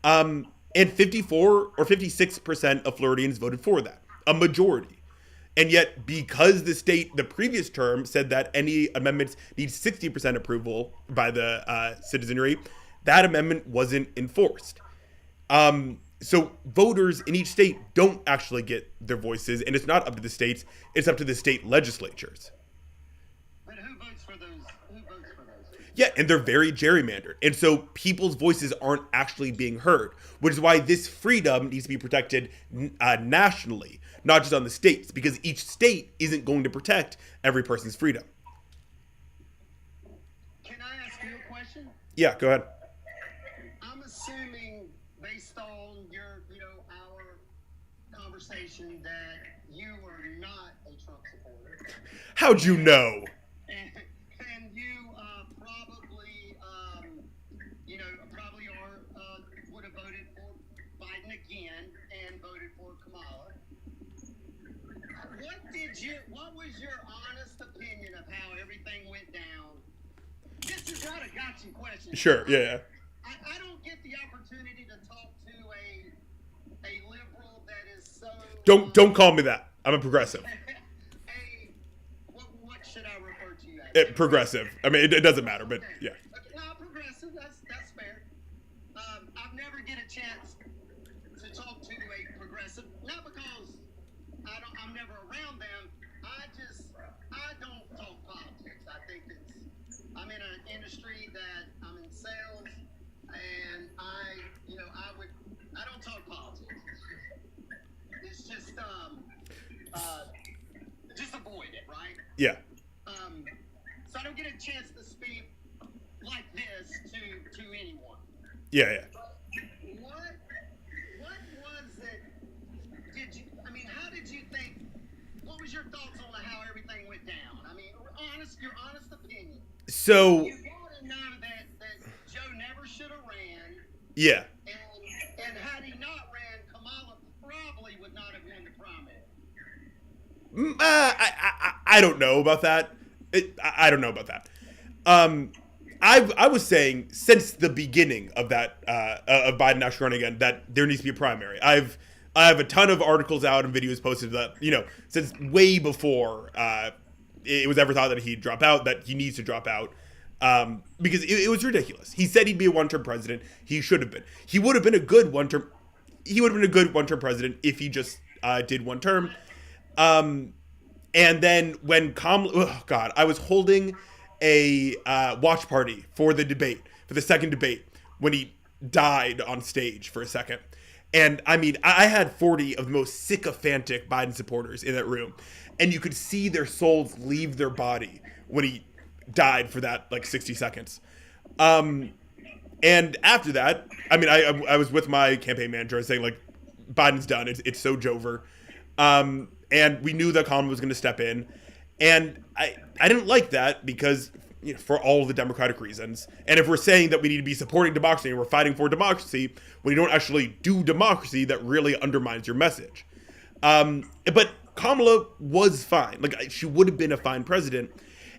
And 54 or 56% of Floridians voted for that, a majority. And yet, because the previous term said that any amendments need 60% approval by the citizenry, that amendment wasn't enforced. So voters in each state don't actually get their voices, and it's not up to the states, it's up to the state legislatures. But who votes for those? Yeah, and they're very gerrymandered. And so people's voices aren't actually being heard, which is why this freedom needs to be protected nationally, not just on the states, because each state isn't going to protect every person's freedom. Can I ask you a question? Yeah, go ahead. I'm assuming, based on our conversation, that you are not a Trump supporter. How'd you know? And you probably would have voted for Biden again and voted for Kamala. What was your honest opinion of how everything went down? Just to try to gotcha question. Sure, yeah. I don't get the opportunity to talk to a liberal that is so... Don't call me that. I'm a progressive. What should I refer to you as? Progressive. I mean, it doesn't matter, but yeah. No, progressive. That's fair. I've never get a chance to talk to a progressive, not because I'm never around them. I don't talk politics. I think I'm in an industry that I'm in sales, and I don't talk politics. It's just avoid it, right? Yeah. So I don't get a chance to speak like this to anyone. Yeah. What was it? How did you think? What was your thoughts on how everything went down? I mean, your honest opinion. So You gotta know that Joe never should have ran. yeah. And had he not ran, Kamala probably would not have won the primary. I don't know about that. I don't know about that. I was saying since the beginning of that of Biden actually running again that there needs to be a primary. I have a ton of articles out and videos posted that since way before it was ever thought that he'd drop out, that he needs to drop out. Because it was ridiculous. He said he'd be a one-term president. He should have been. He would have been a good one-term. He would have been a good one-term president if he just did one term. And then when I was holding a watch party for the second debate, when he died on stage for a second. And I mean, I had 40 of the most sycophantic Biden supporters in that room, and you could see their souls leave their body when he died for that 60 seconds. And after that, I mean, I was with my campaign manager saying, like, Biden's done. It's so Jover. And we knew that Kamala was going to step in. And I didn't like that because, you know, for all the Democratic reasons. And if we're saying that we need to be supporting democracy and we're fighting for democracy, when you don't actually do democracy, that really undermines your message. But Kamala was fine. Like, she would have been a fine president.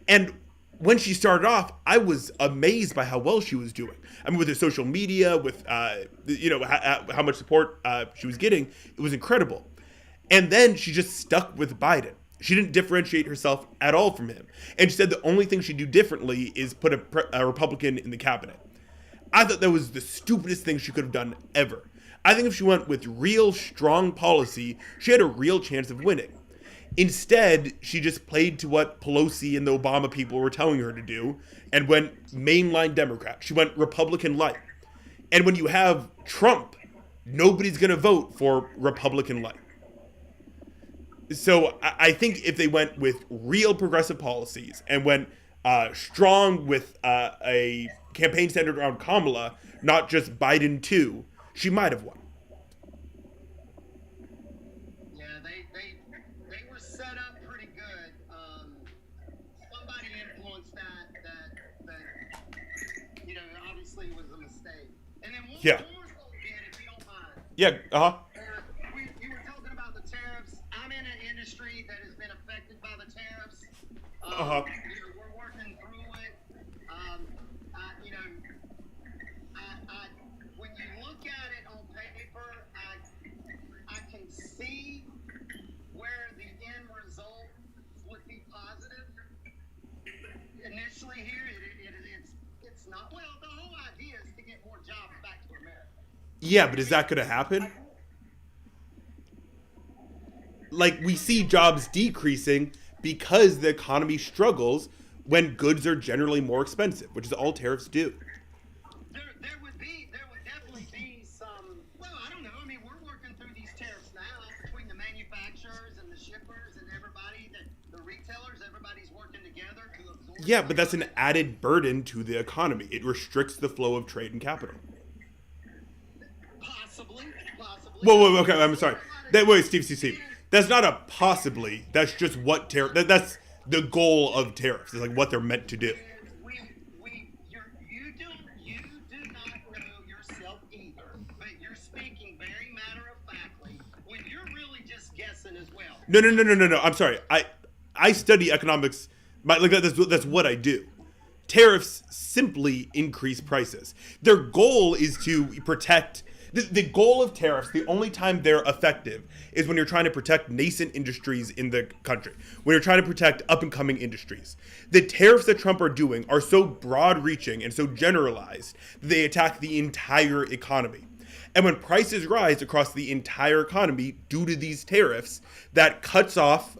And when she started off, I was amazed by how well she was doing. I mean, with her social media, with, you know, how much support she was getting, it was incredible. And then she just stuck with Biden. She didn't differentiate herself at all from him. And she said the only thing she'd do differently is put a Republican in the cabinet. I thought that was the stupidest thing she could have done ever. I think if she went with real strong policy, she had a real chance of winning. Instead, she just played to what Pelosi and the Obama people were telling her to do and went mainline Democrat. She went Republican light. And when you have Trump, nobody's going to vote for Republican light. So I think if they went with real progressive policies and went strong with a campaign centered around Kamala, not just Biden too, she might have won. Yeah, they were set up pretty good. Somebody influenced that you know, obviously was a mistake. And then one Yeah. more thing, if you don't mind. Yeah, uh-huh. You were talking about the tariffs. I'm in an industry that has been affected by the tariffs. Uh-huh. You know, we're working through it. You know, when you look at it on paper, I can see where the end result would be positive. Initially, here it's not. Well, the whole idea is to get more jobs back to America. Yeah, but is that going to happen? Like, we see jobs decreasing because the economy struggles when goods are generally more expensive, which is all tariffs do. There would definitely be some. Well, I don't know. I mean, we're working through these tariffs now between the manufacturers and the shippers and everybody. The retailers, everybody's working together to absorb. Yeah, but that's an added burden to the economy. It restricts the flow of trade and capital. Possibly. Whoa, okay, I'm sorry. Wait, Steve. That's not a possibly. That's just what that's the goal of tariffs. It's like what they're meant to do. You do not know yourself either, but you're speaking very matter-of-factly when you're really just guessing as well. No. I'm sorry. I study economics. That's what I do. Tariffs simply increase prices. Their goal is to protect. The goal of tariffs, the only time they're effective, is when you're trying to protect nascent industries in the country, when you're trying to protect up-and-coming industries. The tariffs that Trump are doing are so broad-reaching and so generalized that they attack the entire economy. And when prices rise across the entire economy due to these tariffs, that cuts off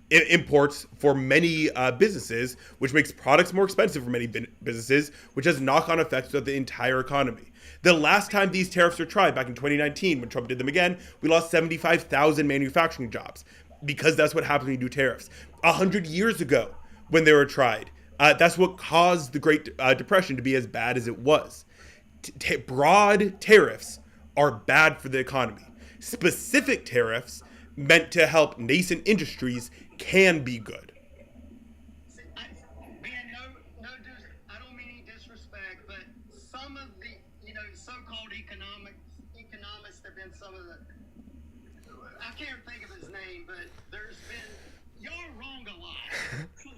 imports for many businesses, which makes products more expensive for many businesses, which has knock-on effects throughout the entire economy. The last time these tariffs were tried, back in 2019, when Trump did them again, we lost 75,000 manufacturing jobs because that's what happens when you do tariffs. 100 years ago, when they were tried, that's what caused the Great Depression to be as bad as it was. Broad tariffs are bad for the economy. Specific tariffs meant to help nascent industries can be good. I don't mean any disrespect, but some of the, so-called economists have been some of the, I can't think of his name, but there's been, y'all wrong a lot.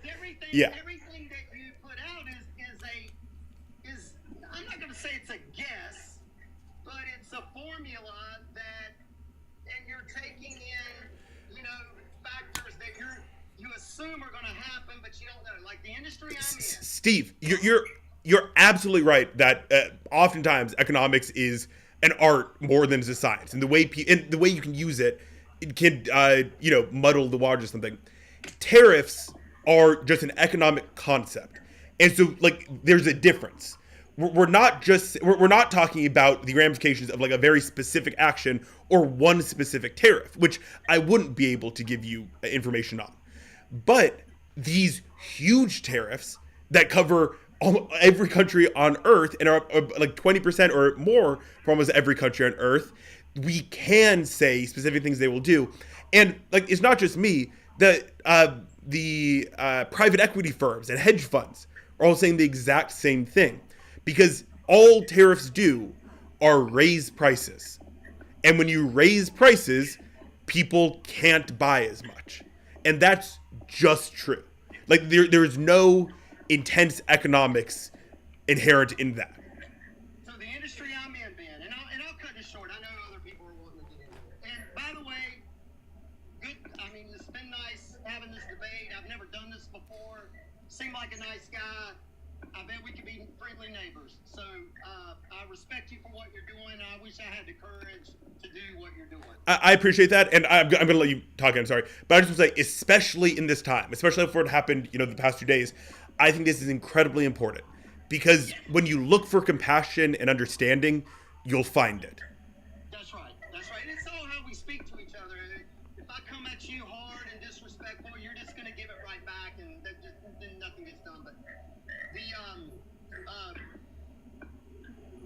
Everything that you put out is I'm not going to say it's a guess, but it's a formula that, and you're taking in, factors that you assume are going to happen, but you don't know. Like the industry I'm in. Steve, you're absolutely right that oftentimes economics is an art more than it's a science, and the way you can use it can muddle the waters or something. Tariffs are just an economic concept, and so like there's a difference. We're not talking about the ramifications of like a very specific action or one specific tariff, which I wouldn't be able to give you information on. But these huge tariffs that cover every country on Earth, and like 20% or more from almost every country on Earth, we can say specific things they will do. And like, it's not just me. The private equity firms and hedge funds are all saying the exact same thing, because all tariffs do are raise prices. And when you raise prices, people can't buy as much. And that's just true. Like, there's no intense economics inherent in that. So the industry I'm in, Ben, and I'll cut this short. I know other people are wanting to get into it. And by the way, good. I mean, it's been nice having this debate. I've never done this before. Seemed like a nice guy. I bet we could be friendly neighbors. So I respect you for what you're doing. I wish I had the courage to do what you're doing. I appreciate that, and I'm going to let you talk again, sorry. But I just want to say, especially in this time, especially before it happened, the past 2 days, I think this is incredibly important. Because when you look for compassion and understanding, you'll find it. That's right. That's right. And it's all how we speak to each other. If I come at you hard and disrespectful, you're just going to give it right back, and then nothing gets done. But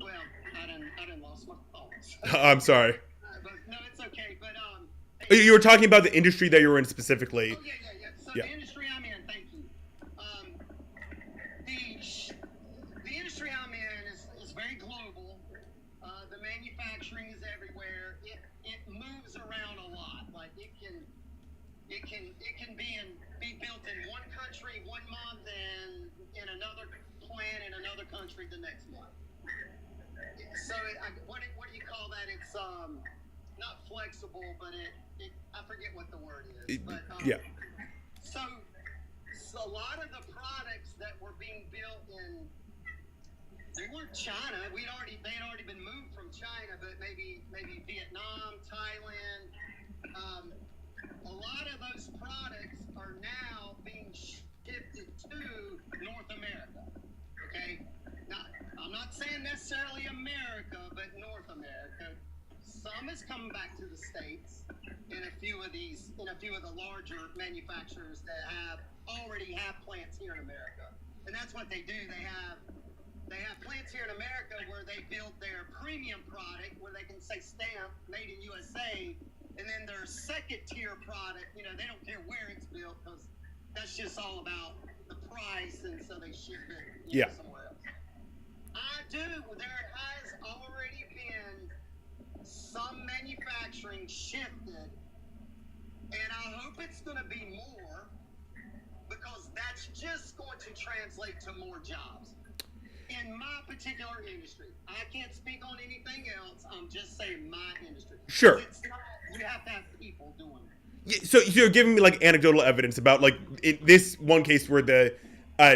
well, I done lost my thoughts. I'm sorry. But no, it's okay. But you were talking about the industry that you were in specifically. Oh, yeah. So Yeah. the industry I'm in, thank you. The industry I'm in is very global. The manufacturing is everywhere. It moves around a lot. Like it can be built in one country one month and in another plant in another country the next month. So what do you call that? It's not flexible, but I forget what the word is. But Yeah. So a lot of the products that were being built they weren't China. They had already been moved from China, but maybe Vietnam, Thailand. A lot of those products are now being shifted to North America. Okay, now I'm not saying necessarily America, but North America. Some is coming back to the States in a few of the larger manufacturers that already have plants here in America. And that's what they do. They have plants here in America where they build their premium product where they can say stamp made in USA, and then their second tier product, they don't care where it's built because that's just all about the price, and so they ship it somewhere else. There has already been some manufacturing shifted, and I hope it's going to be more, because that's just going to translate to more jobs. In my particular industry, I can't speak on anything else. I'm just saying my industry. Sure. It's not, you have to have people doing it. Yeah, so you're giving me like anecdotal evidence about like this one case where the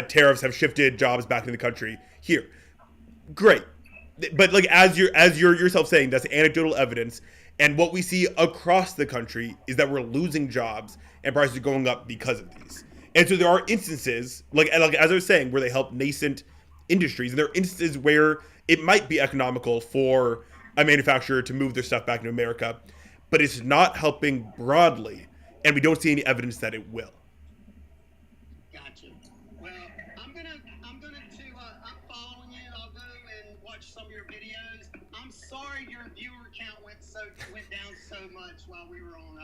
tariffs have shifted jobs back in the country here. Great. But like as you're yourself saying, that's anecdotal evidence, and what we see across the country is that we're losing jobs and prices are going up because of these. And so there are instances like as I was saying, where they help nascent industries, and there are instances where it might be economical for a manufacturer to move their stuff back into America, but it's not helping broadly, and we don't see any evidence that it will. Gotcha. Well, I'm following you. I'll go and watch some of your videos. I'm sorry your viewer count went down so much while we were on.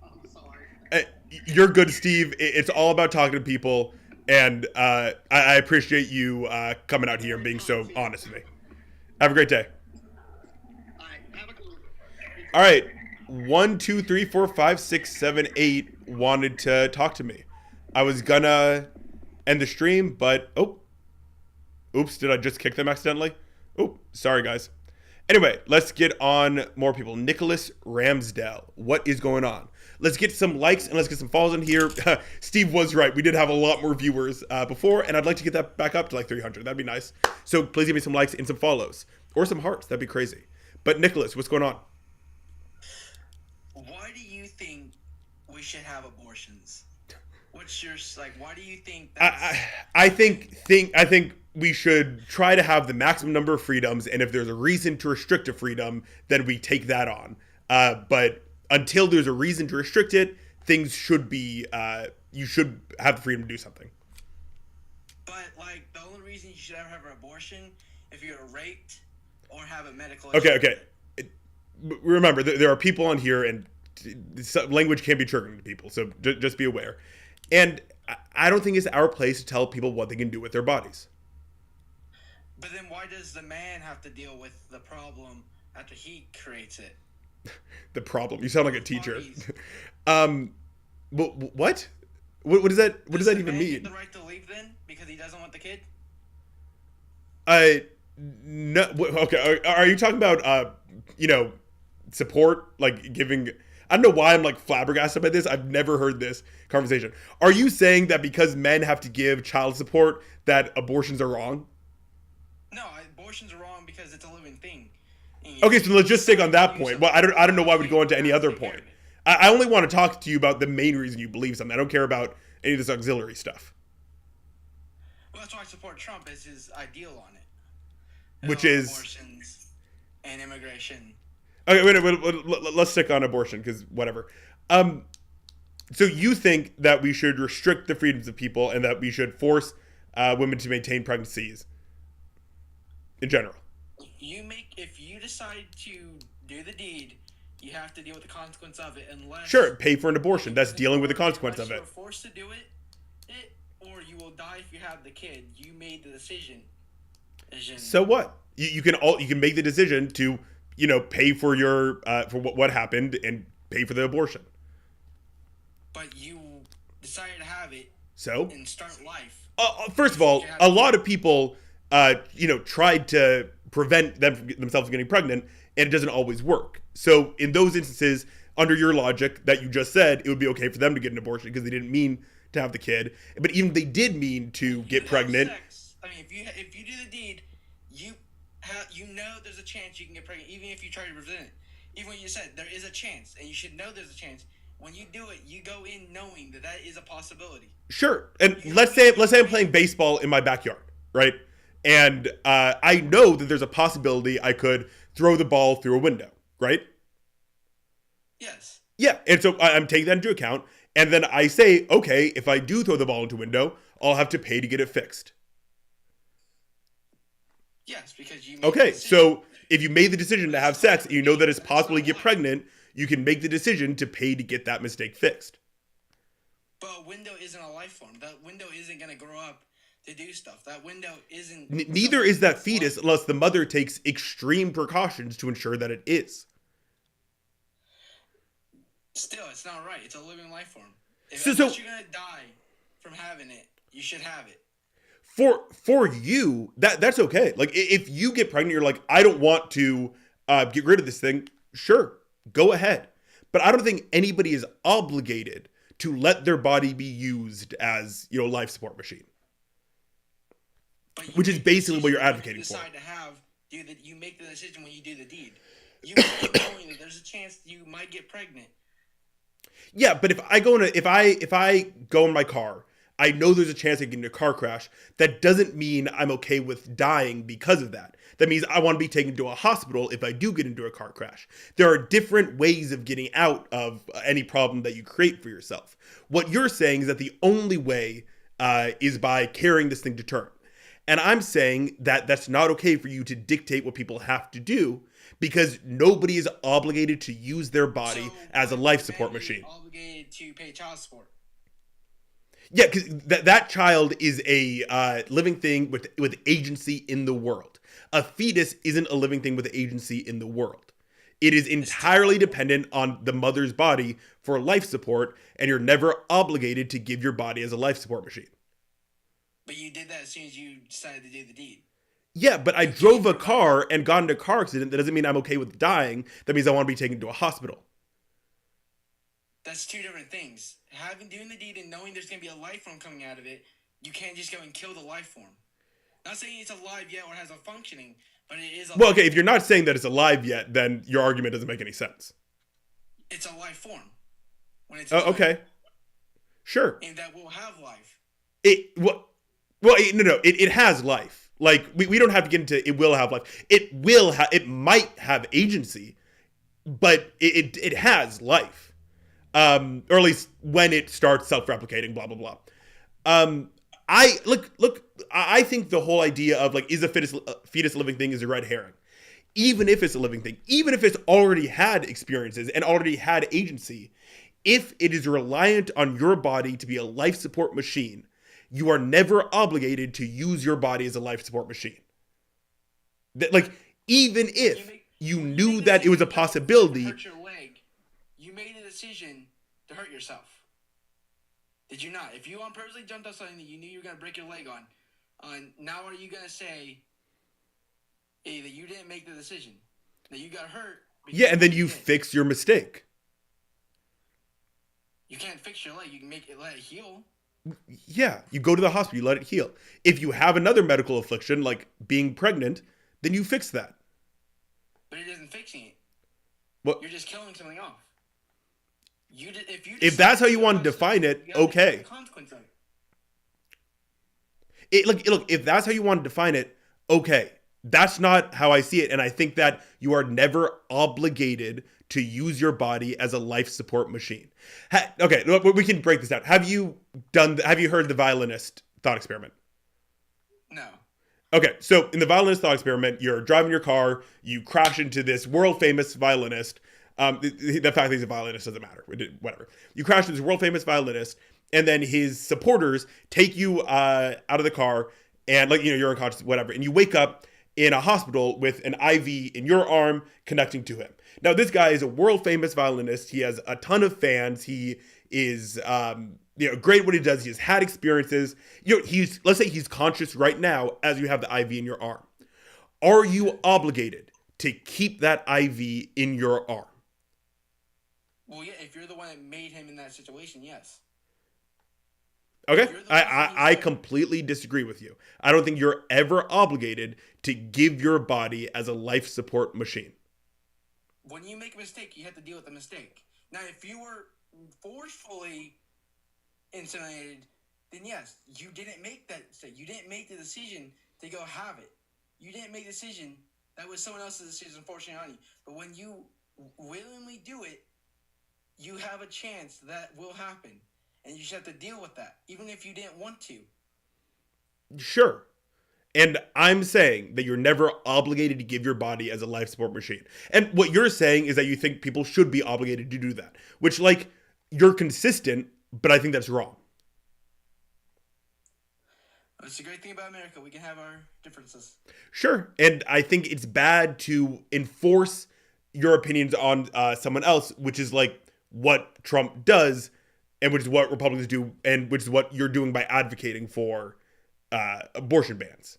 I'm sorry. You're good, Steve. It's all about talking to people, and I appreciate you coming out here and being so honest with me. Have a great day. All right. Have a good one. All right. 1, 2, 3, 4, 5, 6, 7, 8 wanted to talk to me. I was gonna end the stream, but oops, did I just kick them accidentally? Oh, sorry guys. Anyway, let's get on more people. Nicholas Ramsdale, what is going on? Let's get some likes and let's get some follows in here. Steve was right. We did have a lot more viewers before, and I'd like to get that back up to like 300. That'd be nice. So please give me some likes and some follows or some hearts. That'd be crazy. But Nicholas, what's going on? Why do you think we should have abortions? What's your why do you think that's... I think we should try to have the maximum number of freedoms, and if there's a reason to restrict a freedom, then we take that on. But until there's a reason to restrict it, things should be you should have the freedom to do something. But like the only reason you should ever have an abortion if you're raped or have a medical Okay, issue. okay. Remember, there are people on here, and language can be triggering to people, so just be aware. And I don't think it's our place to tell people what they can do with their bodies. But then why does the man have to deal with the problem after he creates it? The problem. You sound like a teacher. What? What does that? What does that even mean? Get the right to leave then because he doesn't want the kid. No. Okay. Are you talking about support, like giving? I don't know why I'm like flabbergasted by this. I've never heard this conversation. Are you saying that because men have to give child support that abortions are wrong? No, abortions are wrong because it's a living thing. Okay, so let's just stick on that point. Well, I don't know why we'd go into any other point. I only want to talk to you about the main reason you believe something. I don't care about any of this auxiliary stuff. Well, that's why I support Trump, is his ideal on it. Which is abortions and immigration. Okay, wait, let's stick on abortion because whatever. So you think that we should restrict the freedoms of people and that we should force women to maintain pregnancies in general? If you decide to do the deed, you have to deal with the consequence of it, unless sure, pay for an abortion. That's dealing with the consequence of it. You're forced to do it, or you will die if you have the kid. You made the decision. So what? You can make the decision to pay for your for what happened and pay for the abortion. But you decided to have it. So and start life. First of all, a lot of people tried to prevent themselves from getting pregnant, and it doesn't always work. So in those instances, under your logic that you just said, it would be okay for them to get an abortion because they didn't mean to have the kid. But even if they did mean to get pregnant, I mean, if you do the deed, you know there's a chance you can get pregnant, even if you try to prevent it. Even when you said there is a chance, and you should know there's a chance. When you do it, you go in knowing that is a possibility. Sure. And let's say I'm playing baseball in my backyard, right? And I know that there's a possibility I could throw the ball through a window, right? Yes. Yeah. And so I'm taking that into account. And then I say, okay, if I do throw the ball into a window, I'll have to pay to get it fixed. Yes, because you. Okay, so if you made the decision to have sex and you know that it's possible to get pregnant, you can make the decision to pay to get that mistake fixed. But a window isn't a life form. That window isn't going to grow up to do stuff. That window isn't. Neither is that fetus unless the mother takes extreme precautions to ensure that it is. Still, it's not right. It's a living life form. If so you're going to die from having it, you should have it. For you, that's okay. Like, if you get pregnant, you're like, I don't want to get rid of this thing. Sure, go ahead. But I don't think anybody is obligated to let their body be used as, life support machine. Which is basically what you're advocating for. You make the decision when you do the deed. You knowing that there's a chance you might get pregnant. Yeah, but if I go in my car, I know there's a chance I get into a car crash. That doesn't mean I'm okay with dying because of that. That means I want to be taken to a hospital if I do get into a car crash. There are different ways of getting out of any problem that you create for yourself. What you're saying is that the only way is by carrying this thing to term. And I'm saying that that's not okay for you to dictate what people have to do because nobody is obligated to use their body as a life support machine. Obligated to pay child support. Yeah, because that child is a living thing with agency in the world. A fetus isn't a living thing with agency in the world. It is entirely dependent on the mother's body for life support, and you're never obligated to give your body as a life support machine. But you did that as soon as you decided to do the deed. Yeah, but I drove a car and got into a car accident. That doesn't mean I'm okay with dying. That means I want to be taken to a hospital. That's two different things. Doing the deed and knowing there's going to be a life form coming out of it, you can't just go and kill the life form. Not saying it's alive yet or has a functioning, but it is alive. Well, okay, if you're not saying that it's alive yet, then your argument doesn't make any sense. It's a life form. When it's okay. Sure. And that will have life. It has life. Like, we don't have to get into it will have life. It might have agency, but it has life. Or at least when it starts self-replicating, blah, blah, blah. I think the whole idea of like, is a fetus a living thing is a red herring. Even if it's a living thing, even if it's already had experiences and already had agency, if it is reliant on your body to be a life support machine, you are never obligated to use your body as a life support machine. Like, even if you knew that it was a possibility. Hurt your leg, you made a decision to hurt yourself. Did you not? If you purposely jumped on something that you knew you were going to break your leg on, now are you going to say that you didn't make the decision? That you got hurt? Yeah, and then you fix your mistake. You can't fix your leg. You can let it heal. Yeah, you go to the hospital, you let it heal. If you have another medical affliction, like being pregnant, then you fix that. But it isn't fixing it. What? You're just killing something off. If that's how you want to define it, okay. Look, if that's how you want to define it, okay. That's not how I see it, and I think that you are never obligated to use your body as a life support machine. Okay, we can break this down. Have you heard the violinist thought experiment? No. Okay, so in the violinist thought experiment, you're driving your car, you crash into this world famous violinist. The fact that he's a violinist doesn't matter. Whatever. You crash into this world famous violinist, and then his supporters take you out of the car, and you're unconscious, whatever, and you wake up in a hospital with an IV in your arm connecting to him. Now, this guy is a world famous violinist. He has a ton of fans. He is, great at what he does. He has had experiences. Let's say he's conscious right now as you have the IV in your arm. Are you obligated to keep that IV in your arm? Well, yeah, if you're the one that made him in that situation, yes. Okay, I completely disagree with you. I don't think you're ever obligated to give your body as a life support machine. When you make a mistake, you have to deal with the mistake. Now, if you were forcefully inseminated, then yes, you didn't make that mistake. You didn't make the decision to go have it. You didn't make the decision. That was someone else's decision, unfortunately, on you. But when you willingly do it, you have a chance that will happen. And you just have to deal with that, even if you didn't want to. Sure. And I'm saying that you're never obligated to give your body as a life support machine. And what you're saying is that you think people should be obligated to do that. Which, you're consistent, but I think that's wrong. It's a great thing about America. We can have our differences. Sure. And I think it's bad to enforce your opinions on someone else, which is what Trump does, and which is what Republicans do, and which is what you're doing by advocating for abortion bans.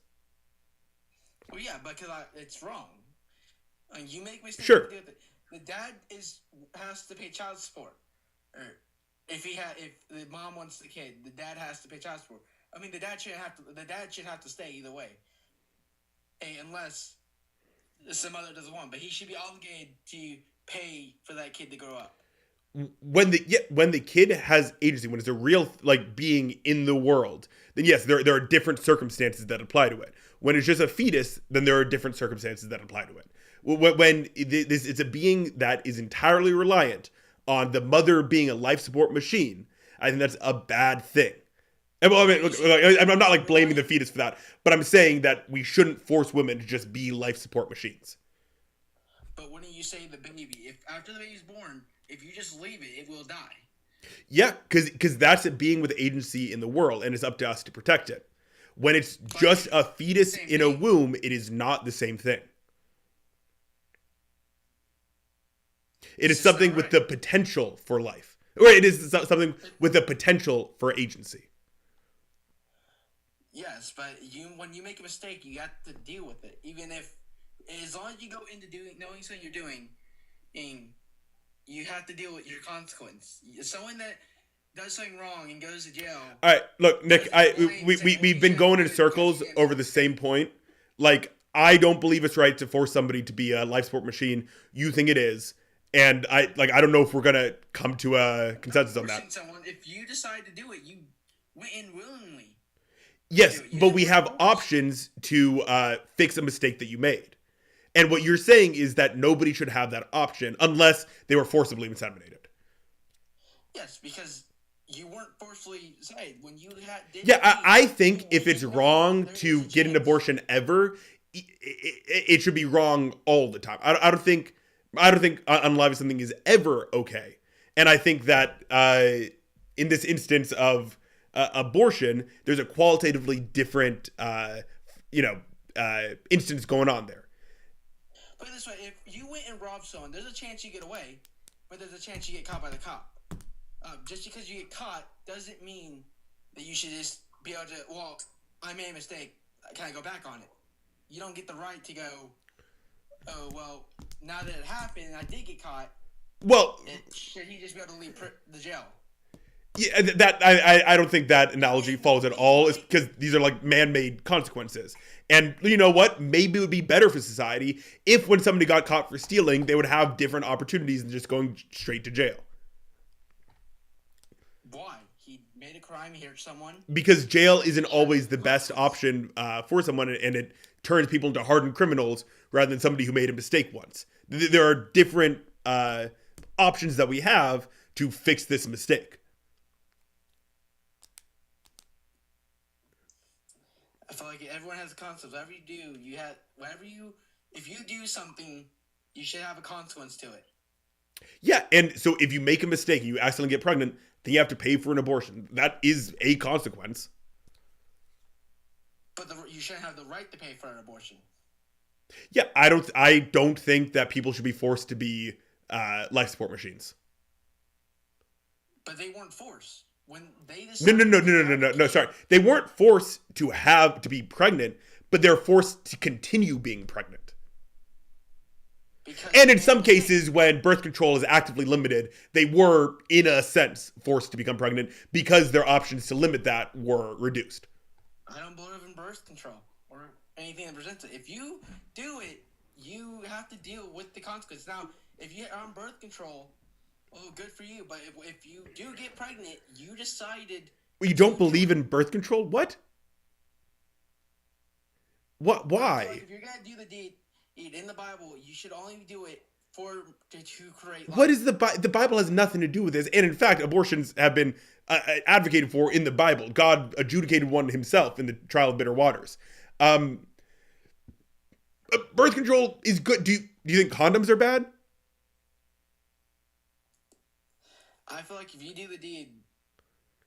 Well, yeah, because it's wrong. You make mistakes. Sure. The dad has to pay child support. Or if the mom wants the kid, the dad has to pay child support. I mean, the dad should have to stay either way, unless some other doesn't want. But he should be obligated to pay for that kid to grow up. When the kid has agency, when it's a real being in the world, then yes, there are different circumstances that apply to it. When it's just a fetus, then there are different circumstances that apply to it. When it's a being that is entirely reliant on the mother being a life support machine, I think that's a bad thing. And I'm not blaming the fetus for that, but I'm saying that we shouldn't force women to just be life support machines. But wouldn't you say the baby, if after the baby's born, if you just leave it, it will die? Yeah, because that's a being with agency in the world, and it's up to us to protect it. When it's just a fetus in a womb, it is not the same thing. It is something with the potential for life. Or it is something with the potential for agency. Yes, but when you make a mistake, you have to deal with it. Even if, as long as you go into knowing something you're doing, you have to deal with your consequence. Someone that does something wrong and goes to jail. All right, look, Nick, we've been going in circles over the same point. I don't believe it's right to force somebody to be a life support machine. You think it is. And I don't know if we're gonna come to a consensus on that. If you decide to do it, you went in willingly. Yes, but we have options to fix a mistake that you made. And what you're saying is that nobody should have that option unless they were forcibly inseminated. Yes, because You weren't forcefully said when you had. I think if it's wrong to get an abortion ever, it should be wrong all the time. I don't think unaliving something is ever okay. And I think that in this instance of abortion, there's a qualitatively different, instance going on there. Put it this way: if you went and robbed someone, there's a chance you get away, but there's a chance you get caught by the cop. Just because you get caught doesn't mean that you should just be able to. Well, I made a mistake. Can I go back on it? You don't get the right to go. Oh well, now that it happened, I did get caught. Well, should he just be able to leave the jail? Yeah, that I don't think that analogy follows at all. It's because these are like man-made consequences. And you know what? Maybe it would be better for society if when somebody got caught for stealing, they would have different opportunities than just going straight to jail. Why? He made a crime, he hurt someone? Because jail isn't always the best option for someone, and it turns people into hardened criminals rather than somebody who made a mistake once. There are different options that we have to fix this mistake. I feel like everyone has a concept. Whatever you do, if you do something, you should have a consequence to it. Yeah, and so if you make a mistake and you accidentally get pregnant, then you have to pay for an abortion. That is a consequence. But you shouldn't have the right to pay for an abortion. Yeah, I don't think that people should be forced to be life support machines. But they weren't forced. When they decided No, sorry. They weren't forced to be pregnant, but they're forced to continue being pregnant. And in some cases, when birth control is actively limited, they were, in a sense, forced to become pregnant because their options to limit that were reduced. I don't believe in birth control or anything that presents it. If you do it, you have to deal with the consequences. Now, if you're on birth control, oh, good for you. But if you do get pregnant, you decided... Well, you don't believe in birth control? What? What? Why? If you're going to do the deed in the Bible, you should only do it to create life. What is the Bible has nothing to do with this. And in fact, abortions have been advocated for in the Bible. God adjudicated one himself in the trial of bitter waters. Birth control is good. Do you think condoms are bad? I feel like if you do the deed,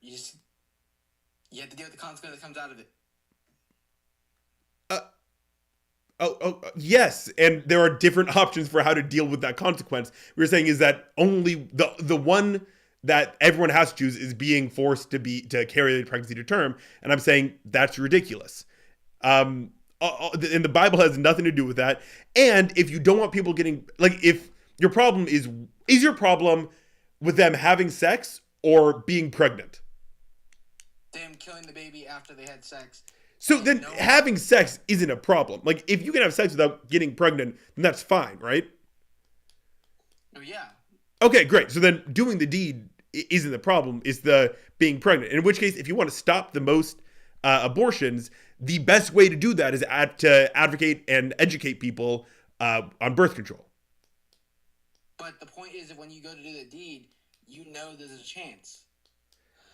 you have to deal with the consequence that comes out of it. Yes, and there are different options for how to deal with that consequence. We were saying is that only the one that everyone has to choose is being forced to carry the pregnancy to term, and I'm saying that's ridiculous. And the Bible has nothing to do with that. And if you don't want people getting if your problem is your problem with them having sex or being pregnant? Them killing the baby after they had sex. So then having sex isn't a problem. Like, if you can have sex without getting pregnant, then that's fine, right? Oh, yeah. Okay, great. So then doing the deed isn't the problem. It's the being pregnant. In which case, if you want to stop the most abortions, the best way to do that is to advocate and educate people on birth control. But the point is that when you go to do the deed, you know there's a chance.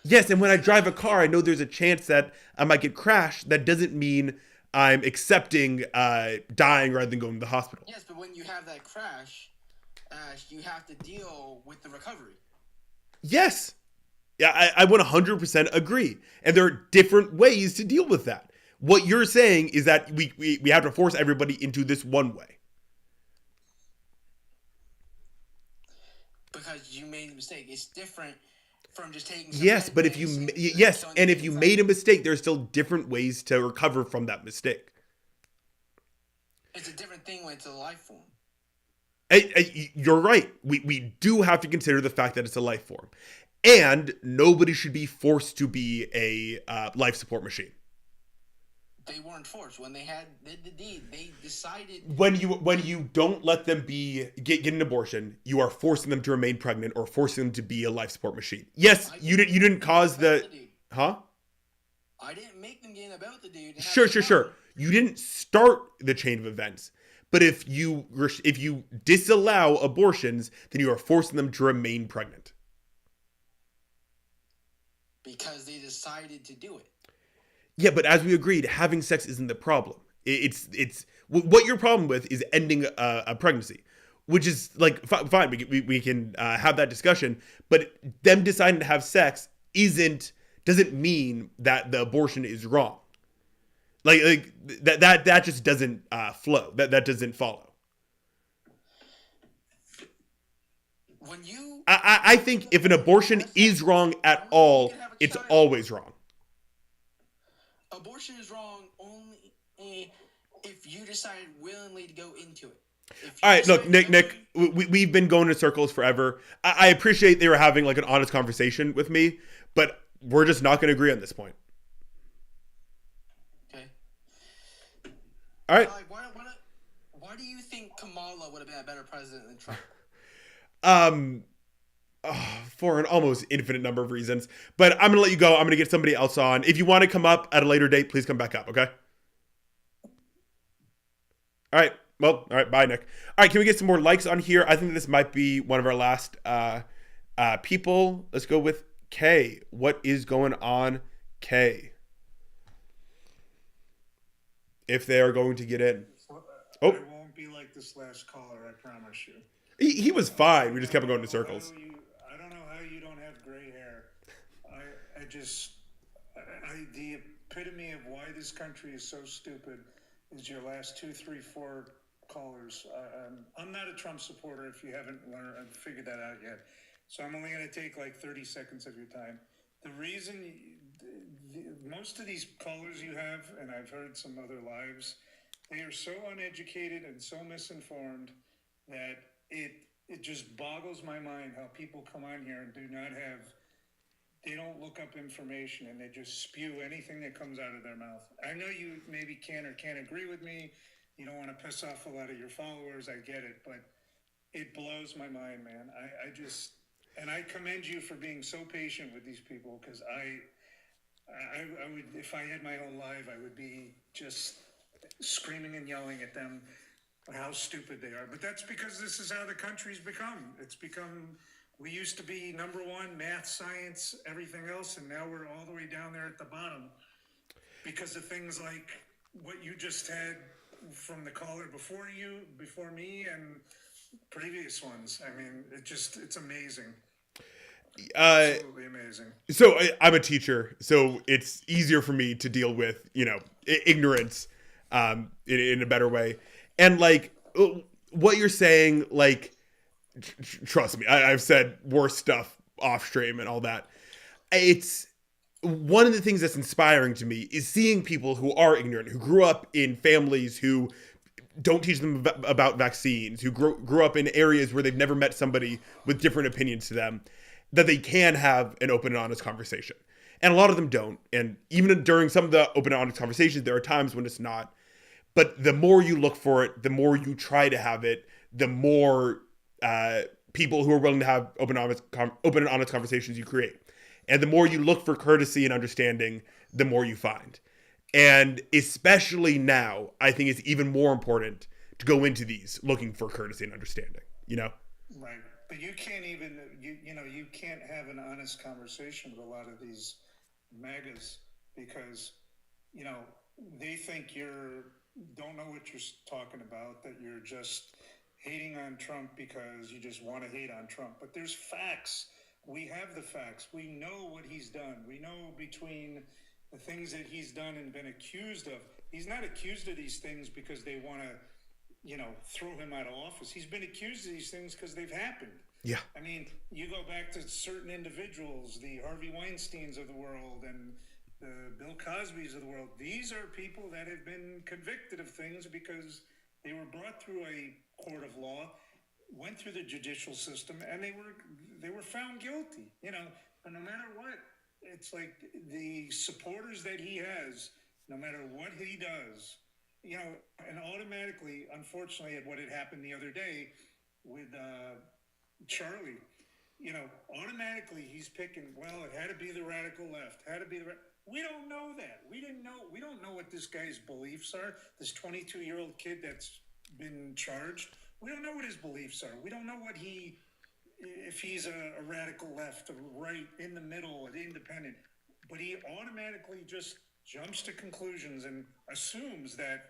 Yes, and when I drive a car, I know there's a chance that I might get crashed. That doesn't mean I'm accepting dying rather than going to the hospital. Yes, but when you have that crash, you have to deal with the recovery. Yes. Yeah, I 100% agree. And there are different ways to deal with that. What you're saying is that we have to force everybody into this one way. Because you made a mistake. It's different from just taking... Yes, but if you made a mistake, there's still different ways to recover from that mistake. It's a different thing when it's a life form. You're right. We do have to consider the fact that it's a life form. And nobody should be forced to be a life support machine. They weren't forced. When they did the deed, they decided... When you don't let them get an abortion, you are forcing them to remain pregnant or forcing them to be a life support machine. Yes, you didn't cause the... Huh? I didn't make them get about the dude. Sure. You didn't start the chain of events. But if you disallow abortions, then you are forcing them to remain pregnant. because they decided to do it. Yeah, but as we agreed, having sex isn't the problem. It's what your problem with is ending a pregnancy, which is like fine. We can have that discussion, but them deciding to have sex doesn't mean that the abortion is wrong. Like that just doesn't flow. That doesn't follow. When you, I think if an abortion is wrong at all, it's always wrong. Abortion is wrong only if you decide willingly to go into it. All right, look, Nick, we've been going in circles forever. I appreciate they were having like an honest conversation with me, but we're just not going to agree on this point. Okay. All right. Why do you think Kamala would have been a better president than Trump? For an almost infinite number of reasons. But I'm going to let you go. I'm going to get somebody else on. If you want to come up at a later date, please come back up, okay? All right. Well, all right. Bye, Nick. All right. Can we get some more likes on here? I think this might be one of our last people. Let's go with Kay. What is going on, Kay? If they are going to get in. Oh. I won't be like this last caller, I promise you. He was fine. We just kept going in circles. I don't know how you don't have gray hair. The epitome of why this country is so stupid is your last 2, 3, 4 callers. I'm not a Trump supporter if you haven't figured that out yet. So I'm only going to take like 30 seconds of your time. The reason most of these callers you have, and I've heard some other lives, they are so uneducated and so misinformed that it just boggles my mind how people come on here and they don't look up information and they just spew anything that comes out of their mouth. I know you maybe can or can't agree with me. You don't want to piss off a lot of your followers. I get it, but it blows my mind, man. I commend you for being so patient with these people, because I would, if I had my own life, I would be just screaming and yelling at them how stupid they are. But that's because this is how the country's become. We used to be number one, math, science, everything else, and now we're all the way down there at the bottom because of things like what you just had from the caller before me, and previous ones. I mean, it's amazing. Absolutely amazing. So I'm a teacher, so it's easier for me to deal with, ignorance in a better way. And like what you're saying, like, trust me, I've said worse stuff off stream and all that. It's one of the things that's inspiring to me is seeing people who are ignorant, who grew up in families who don't teach them about vaccines, who grew up in areas where they've never met somebody with different opinions to them, that they can have an open and honest conversation. And a lot of them don't. And even during some of the open and honest conversations, there are times when it's not. But the more you look for it, the more you try to have it, the more people who are willing to have open and honest conversations you create. And the more you look for courtesy and understanding, the more you find. And especially now, I think it's even more important to go into these looking for courtesy and understanding, Right. But you can't even, you can't have an honest conversation with a lot of these MAGAs because, they think don't know what you're talking about, that you're just hating on Trump because you just want to hate on Trump. But there's facts. We have the facts. We know what he's done. We know between the things that he's done and been accused of. He's not accused of these things because they want to, throw him out of office. He's been accused of these things because they've happened. Yeah. I mean, you go back to certain individuals, the Harvey Weinsteins of the world and the Bill Cosbys of the world. These are people that have been convicted of things because they were brought through a court of law, went through the judicial system, and they were found guilty. But no matter what, it's like the supporters that he has, no matter what he does, and automatically, unfortunately, at what had happened the other day with Charlie, automatically he's picking, well, it had to be the radical left, we don't know that. We don't know what this guy's beliefs are. This 22-year-old kid that's been charged, we don't know what his beliefs are. We don't know if he's a radical left, a right, in the middle, an independent. but he automatically just jumps to conclusions and assumes that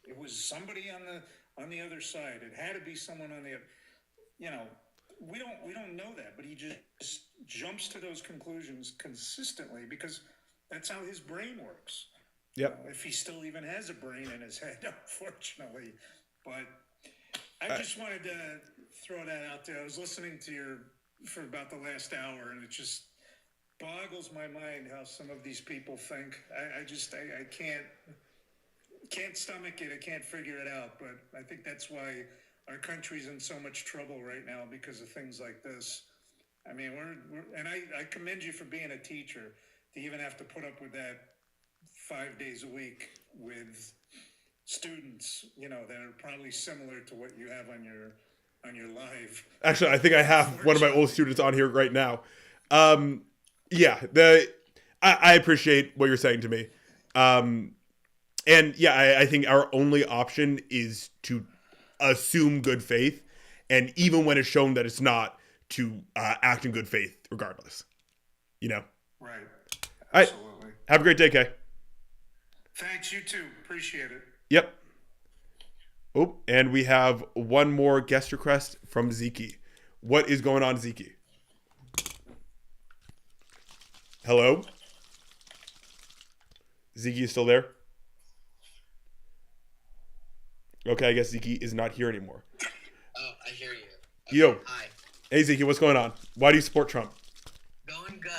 it was somebody on the other side. It had to be someone on the, you know, we don't know that, but he just jumps to those conclusions consistently because that's how his brain works. Yep. If he still even has a brain in his head, unfortunately. But I just wanted to throw that out there. I was listening to you for about the last hour, and it just boggles my mind how some of these people think. I can't stomach it. I can't figure it out. But I think that's why our country's in so much trouble right now because of things like this. I mean, and I commend you for being a teacher to even have to put up with that 5 days a week with students, you know, that are probably similar to what you have on your live. Actually, I think I have one of my old students on here right now. Yeah, I appreciate what you're saying to me. And yeah, I think our only option is to assume good faith, and even when it's shown that it's not, to act in good faith regardless. You know? Right. Absolutely. All right. Have a great day, Kay. Thanks, you too. Appreciate it. Yep. Oh, and we have one more guest request from Zeke. What is going on, Zeke? Hello? Zeke is still there? Okay, I guess Zeke is not here anymore. Oh, I hear you. Okay, Yo. Hi. Hey, Zeke, what's going on? Why do you support Trump? Going good.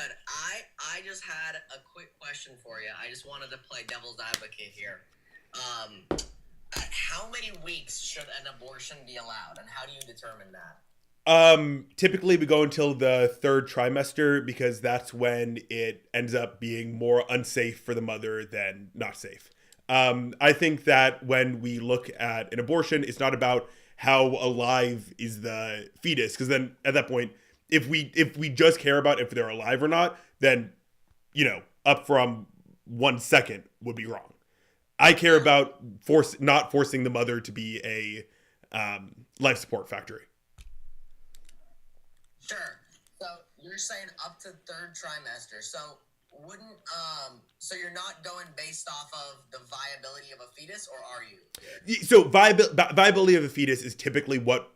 I just had a quick question for you. I just wanted to play devil's advocate here. How many weeks should an abortion be allowed, and how do you determine that? Typically we go until the third trimester because that's when it ends up being more unsafe for the mother than not safe. I think that when we look at an abortion, it's not about how alive is the fetus, because then at that point, if we just care about if they're alive or not, then, you know, up from 1 second would be wrong. I care about not forcing the mother to be a life support factory. Sure. So you're saying up to third trimester. So wouldn't so you're not going based off of the viability of a fetus, or are you? So viability of a fetus is typically what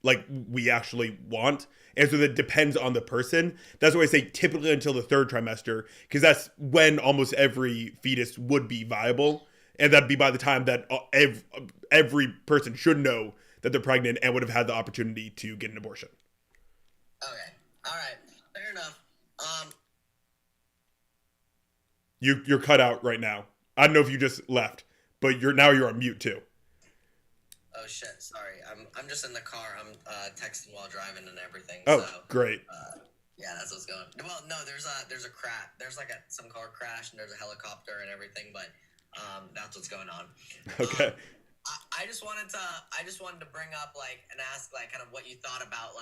like we actually want, and so that depends on the person. That's why I say typically until the third trimester, because that's when almost every fetus would be viable, and that'd be by the time that every person should know that they're pregnant and would have had the opportunity to get an abortion. Okay. All right. Fair enough. You're cut out right now. I don't know if you just left, but you're on mute too. Oh shit! Sorry, I'm just in the car. I'm texting while driving and everything. Oh, so, great. Yeah, that's what's going on. Well, no, there's a crash. There's like some car crash and there's a helicopter and everything, but that's what's going on. Okay. I just wanted to bring up and ask kind of what you thought about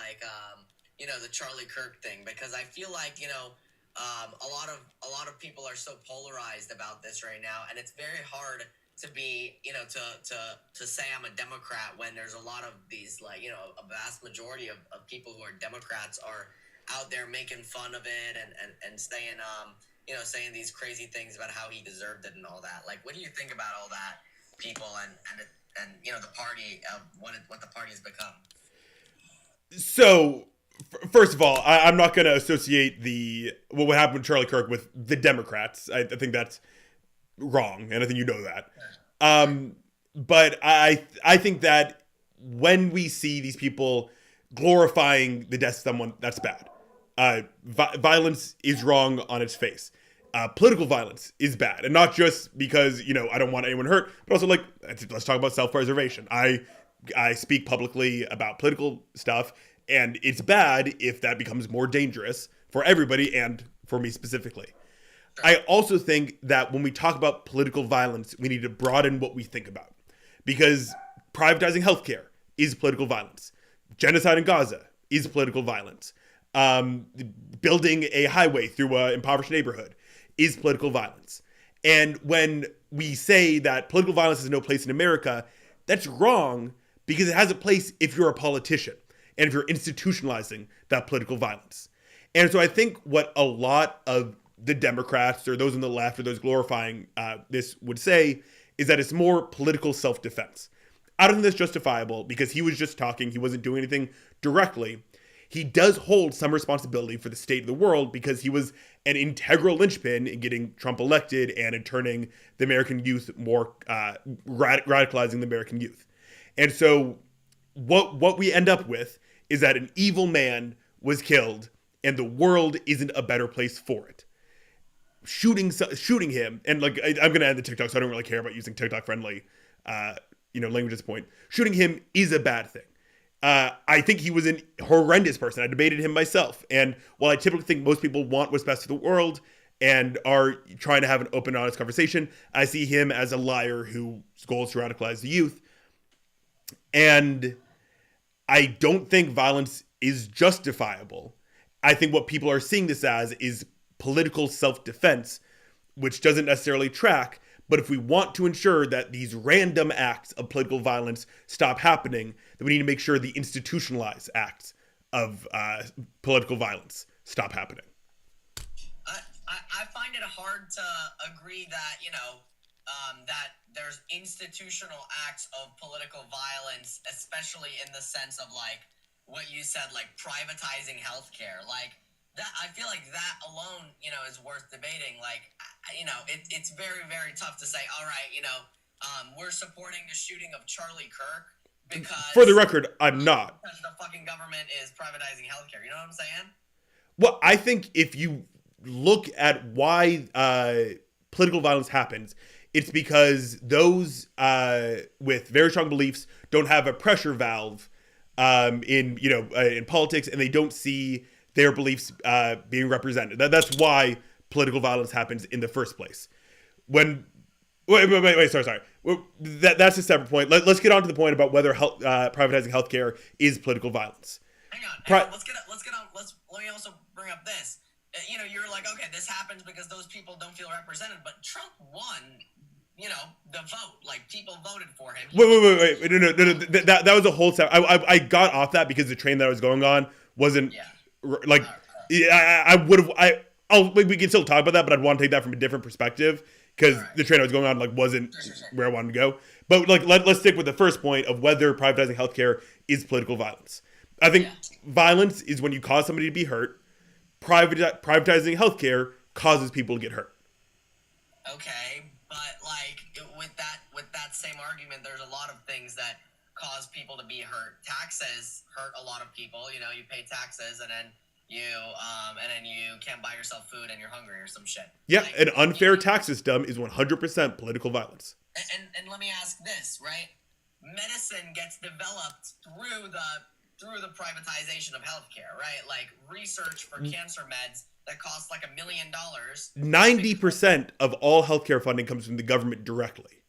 the Charlie Kirk thing, because I feel like a lot of people are so polarized about this right now, and it's very hard to be to say I'm a Democrat when there's a lot of these a vast majority of people who are Democrats are out there making fun of it and saying saying these crazy things about how he deserved it and all that. Like, what do you think about all that, people and the party, what the party has become? So, first of all, I'm not going to associate what happened with Charlie Kirk with the Democrats. I think that's wrong, and I think you know that. But I think that when we see these people glorifying the death of someone, that's bad. Violence is wrong on its face. Political violence is bad, and not just because I don't want anyone hurt, but also let's talk about self-preservation. I speak publicly about political stuff, and it's bad if that becomes more dangerous for everybody and for me specifically. I also think that when we talk about political violence, we need to broaden what we think about, because privatizing healthcare is political violence. Genocide in Gaza is political violence. Building a highway through an impoverished neighborhood is political violence. And when we say that political violence has no place in America, that's wrong, because it has a place if you're a politician and if you're institutionalizing that political violence. And so I think what a lot of the Democrats or those on the left or those glorifying this would say is that it's more political self-defense. I don't think that's justifiable because he was just talking. He wasn't doing anything directly. He does hold some responsibility for the state of the world because he was an integral linchpin in getting Trump elected and in turning the American youth more, radicalizing the American youth. And so what we end up with is that an evil man was killed and the world isn't a better place for it. Shooting him, and like I'm going to end the TikTok, so I don't really care about using TikTok friendly language at this point. Shooting him is a bad thing. I think he was a horrendous person. I debated him myself. And while I typically think most people want what's best for the world and are trying to have an open, honest conversation, I see him as a liar whose goal is to radicalize the youth. And I don't think violence is justifiable. I think what people are seeing this as is political self-defense, which doesn't necessarily track. But if we want to ensure that these random acts of political violence stop happening, then we need to make sure the institutionalized acts of political violence stop happening. I find it hard to agree that, that there's institutional acts of political violence, especially in the sense of, like, what you said, like privatizing healthcare. Like, that, I feel like that alone, is worth debating. Like, it's very, very tough to say, all right, we're supporting the shooting of Charlie Kirk because... For the record, I'm not. Because the fucking government is privatizing healthcare. You know what I'm saying? Well, I think if you look at why political violence happens, it's because those with very strong beliefs don't have a pressure valve in politics, and they don't see their beliefs being represented. That's why political violence happens in the first place. Sorry. That's a separate point. Let's get on to the point about whether privatizing healthcare is political violence. Hang on. Let's get on. Let me also bring up this. You're like, okay, this happens because those people don't feel represented, but Trump won. The vote. Like, people voted for him. Wait. No. That was a whole set. I got off that because the train that I was going on wasn't like. I would have. We can still talk about that, but I'd want to take that from a different perspective because the train I was going on wasn't where I wanted to go. But let's stick with the first point of whether privatizing healthcare is political violence. I think violence is when you cause somebody to be hurt. Privatizing healthcare causes people to get hurt. Okay, but like with that same argument, there's a lot of things that cause people to be hurt. Taxes hurt a lot of people. You pay taxes and then you can't buy yourself food and you're hungry or some shit. Yeah, like, an unfair tax system is 100% political violence. And let me ask this, right? Medicine gets developed through the privatization of healthcare, right? Like research for cancer meds that costs like $1 million. 90% of all healthcare funding comes from the government directly.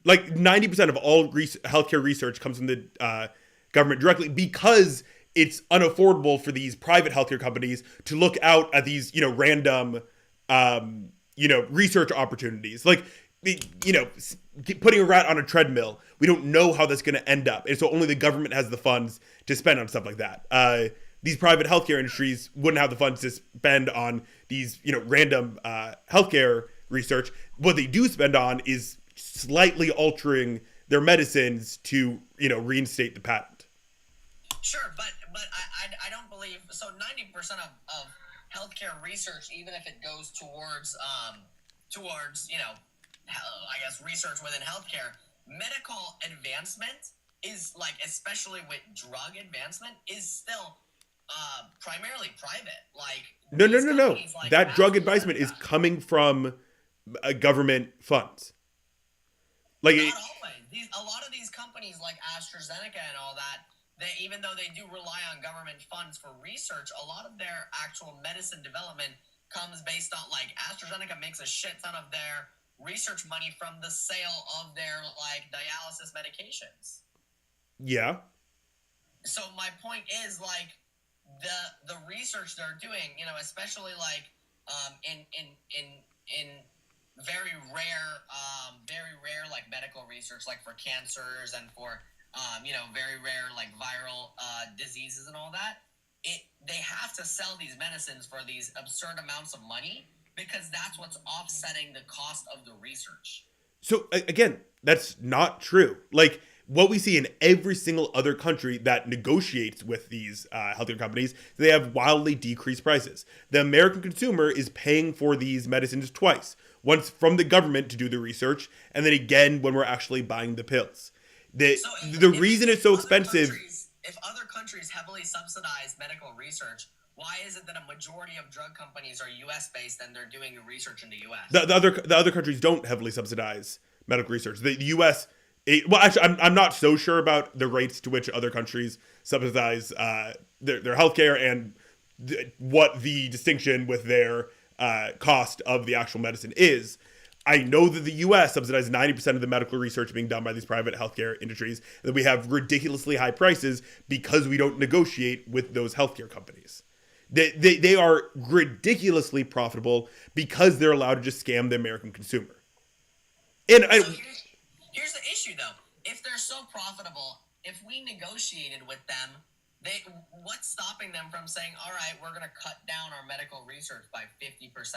Like 90% of all healthcare research comes from the government directly because it's unaffordable for these private healthcare companies to look out at these, random, research opportunities. Like, putting a rat on a treadmill, we don't know how that's going to end up. And so only the government has the funds to spend on stuff like that. These private healthcare industries wouldn't have the funds to spend on these, random healthcare research. What they do spend on is slightly altering their medicines to, reinstate the patent. Sure, but I don't believe so. 90% of healthcare research, even if it goes towards I guess research within healthcare, medical advancement is like, especially with drug advancement, is still primarily private. Like no. Like that drug advancement is coming from government funds. Like not always. A lot of these companies like AstraZeneca and all that, even though they do rely on government funds for research, a lot of their actual medicine development comes based on, like, AstraZeneca makes a shit ton of their research money from the sale of their, like, dialysis medications. Yeah. So my point is, like, the research they're doing, especially like in very rare like medical research, like for cancers and for very rare like viral diseases and all that, they have to sell these medicines for these absurd amounts of money because that's what's offsetting the cost of the research. So again, that's not true. Like what we see in every single other country that negotiates with these healthcare companies, they have wildly decreased prices. The American consumer is paying for these medicines twice. Once from the government to do the research, and then again when we're actually buying the pills. The reason it's so expensive... If other countries heavily subsidize medical research, why is it that a majority of drug companies are U.S.-based and they're doing research in the U.S.? The other countries don't heavily subsidize medical research. The U.S. Well, actually, I'm not so sure about the rates to which other countries subsidize their healthcare and what the distinction with their cost of the actual medicine is. I know that the U.S. subsidizes 90% of the medical research being done by these private healthcare industries, and that we have ridiculously high prices because we don't negotiate with those healthcare companies. They are ridiculously profitable because they're allowed to just scam the American consumer. And here's the issue, though. If they're so profitable, if we negotiated with them, what's stopping them from saying, all right, we're going to cut down our medical research by 50%?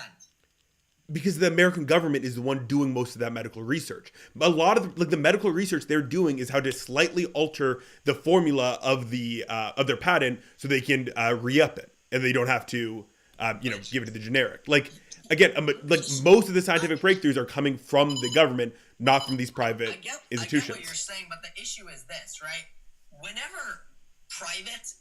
Because the American government is the one doing most of that medical research. A lot of the medical research they're doing is how to slightly alter the formula of their patent so they can re-up it, and they don't have to give it to the generic. Like again, like most of the scientific breakthroughs are coming from the government, not from these private institutions. I get what you're saying, but the issue is this, right? Whenever private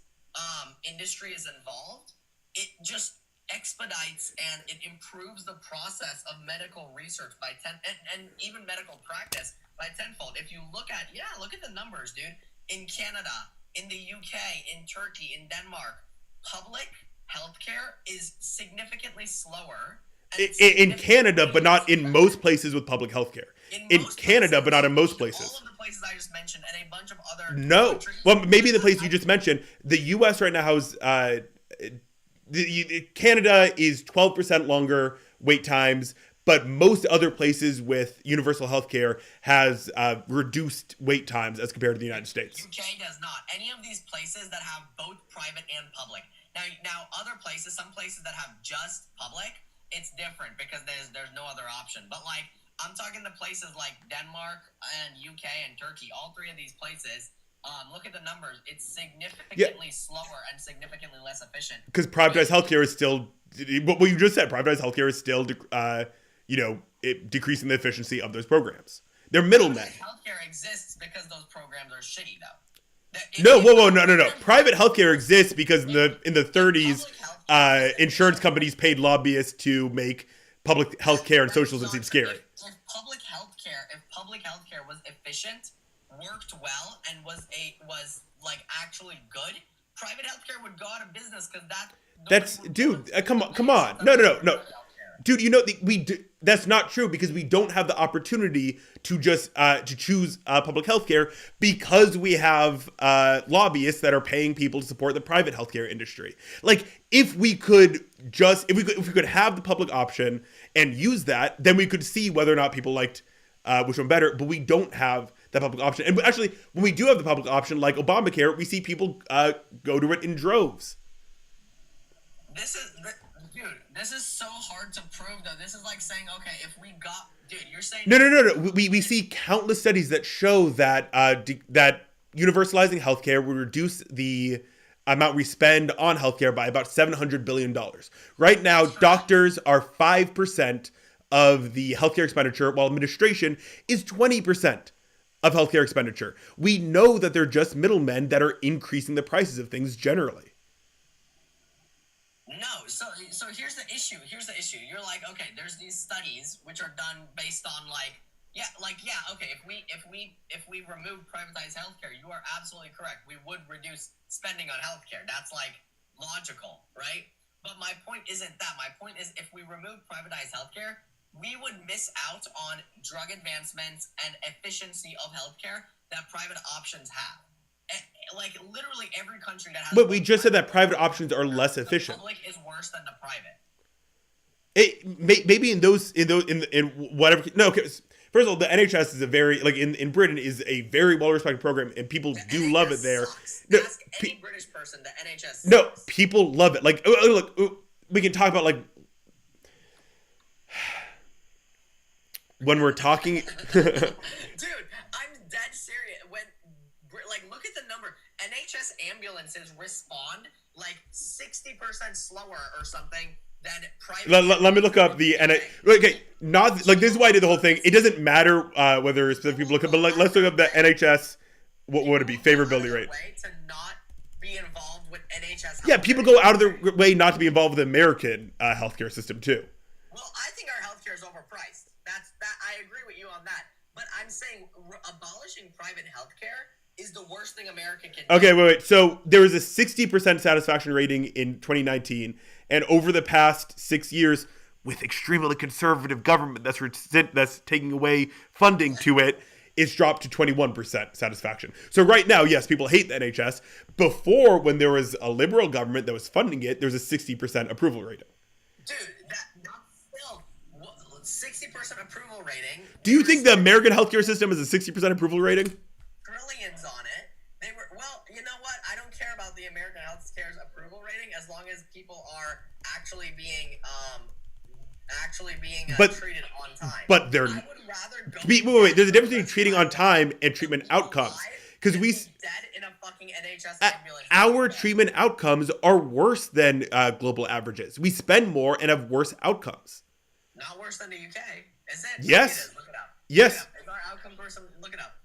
industry is involved, it just expedites and it improves the process of medical research by 10 and even medical practice by tenfold. If you look at the numbers, dude. In Canada, in the UK, in Turkey, in Denmark, public healthcare is significantly slower. In Canada, but not in most places with public healthcare. In Canada, but not in most places. All of the places I just mentioned and a bunch of other countries. Well, maybe the place you just mentioned. The U.S. right now has Canada is 12% longer wait times, but most other places with universal healthcare has reduced wait times as compared to the United States. UK does not. Any of these places that have both private and public. Now other places, some places that have just public, it's different because there's no other option. But like I'm talking to places like Denmark and UK and Turkey, all three of these places. Look at the numbers. It's significantly slower and significantly less efficient. Because privatized healthcare is still, what you just said, privatized healthcare is still, decreasing the efficiency of those programs. They're middlemen. Healthcare exists because those programs are shitty, though. No. Private healthcare exists because in the 30s, insurance companies paid lobbyists to make public healthcare and socialism seem scary. If public healthcare was efficient, worked well, and was actually good, private healthcare would go out of business because come on. No. Dude, that's not true because we don't have the opportunity to just to choose public healthcare because we have lobbyists that are paying people to support the private healthcare industry. Like if we could have the public option and use that, then we could see whether or not people liked which one better. But we don't have that public option. And actually, when we do have the public option, like Obamacare, we see people go to it in droves. This is so hard to prove, though. This is like saying, okay, if we got... Dude, you're saying... No. We see countless studies that show that that universalizing healthcare would reduce the amount we spend on healthcare by about $700 billion. Right now, doctors are 5% of the healthcare expenditure, while administration is 20% of healthcare expenditure. We know that they're just middlemen that are increasing the prices of things generally. No, so here's the issue. You're like, okay, there's these studies which are done based on okay, if we remove privatized healthcare, you are absolutely correct. We would reduce spending on healthcare. That's like logical, right? But my point isn't that. My point is if we remove privatized healthcare, we would miss out on drug advancements and efficiency of healthcare that private options have. Like literally every country that has. But we just said that private options are less efficient. The public is worse than the private. Maybe in whatever. No, first of all, the NHS is a very, like, in Britain, is a very well-respected program, and people do love it there. No, Ask any British person, the NHS no, sucks. people love it. Like, look, we can talk about, like, when we're talking... Dude, I'm dead serious. Like, look at the number. NHS ambulances respond like 60% slower or something than private. Let me look up the okay. Not like, this is why I did the whole thing. It doesn't matter whether specific people look up, but like, let's look up the NHS. What would it be? Favorability rate. Way to not be involved with NHS. Yeah, people go out of their way not to be involved with the American healthcare system too. Well, I think our healthcare is overpriced. That. I agree with you on that. But I'm saying abolishing private healthcare is the worst thing America can do. Okay, wait. So there was a 60% satisfaction rating in 2019, and over the past 6 years, with extremely conservative government that's taking away funding to it, it's dropped to 21% satisfaction. So right now, yes, people hate the NHS. Before, when there was a liberal government that was funding it, there was a 60% approval rating. Dude, that's still 60% approval rating. Do you think the American healthcare system is a 60% approval rating? Trillions on it. They were, well, you know what? I don't care about the American healthcare's approval rating as long as people are actually being treated on time. But they're. I would rather go. Wait. There's a difference between treating on time and treatment outcomes. Because we. Dead in a fucking NHS ambulance. Our treatment outcomes are worse than global averages. We spend more and have worse outcomes. Not worse than the UK, is it? Yes. It is. Look it up. Yes. Look it up. Is our outcome worse? Look it up.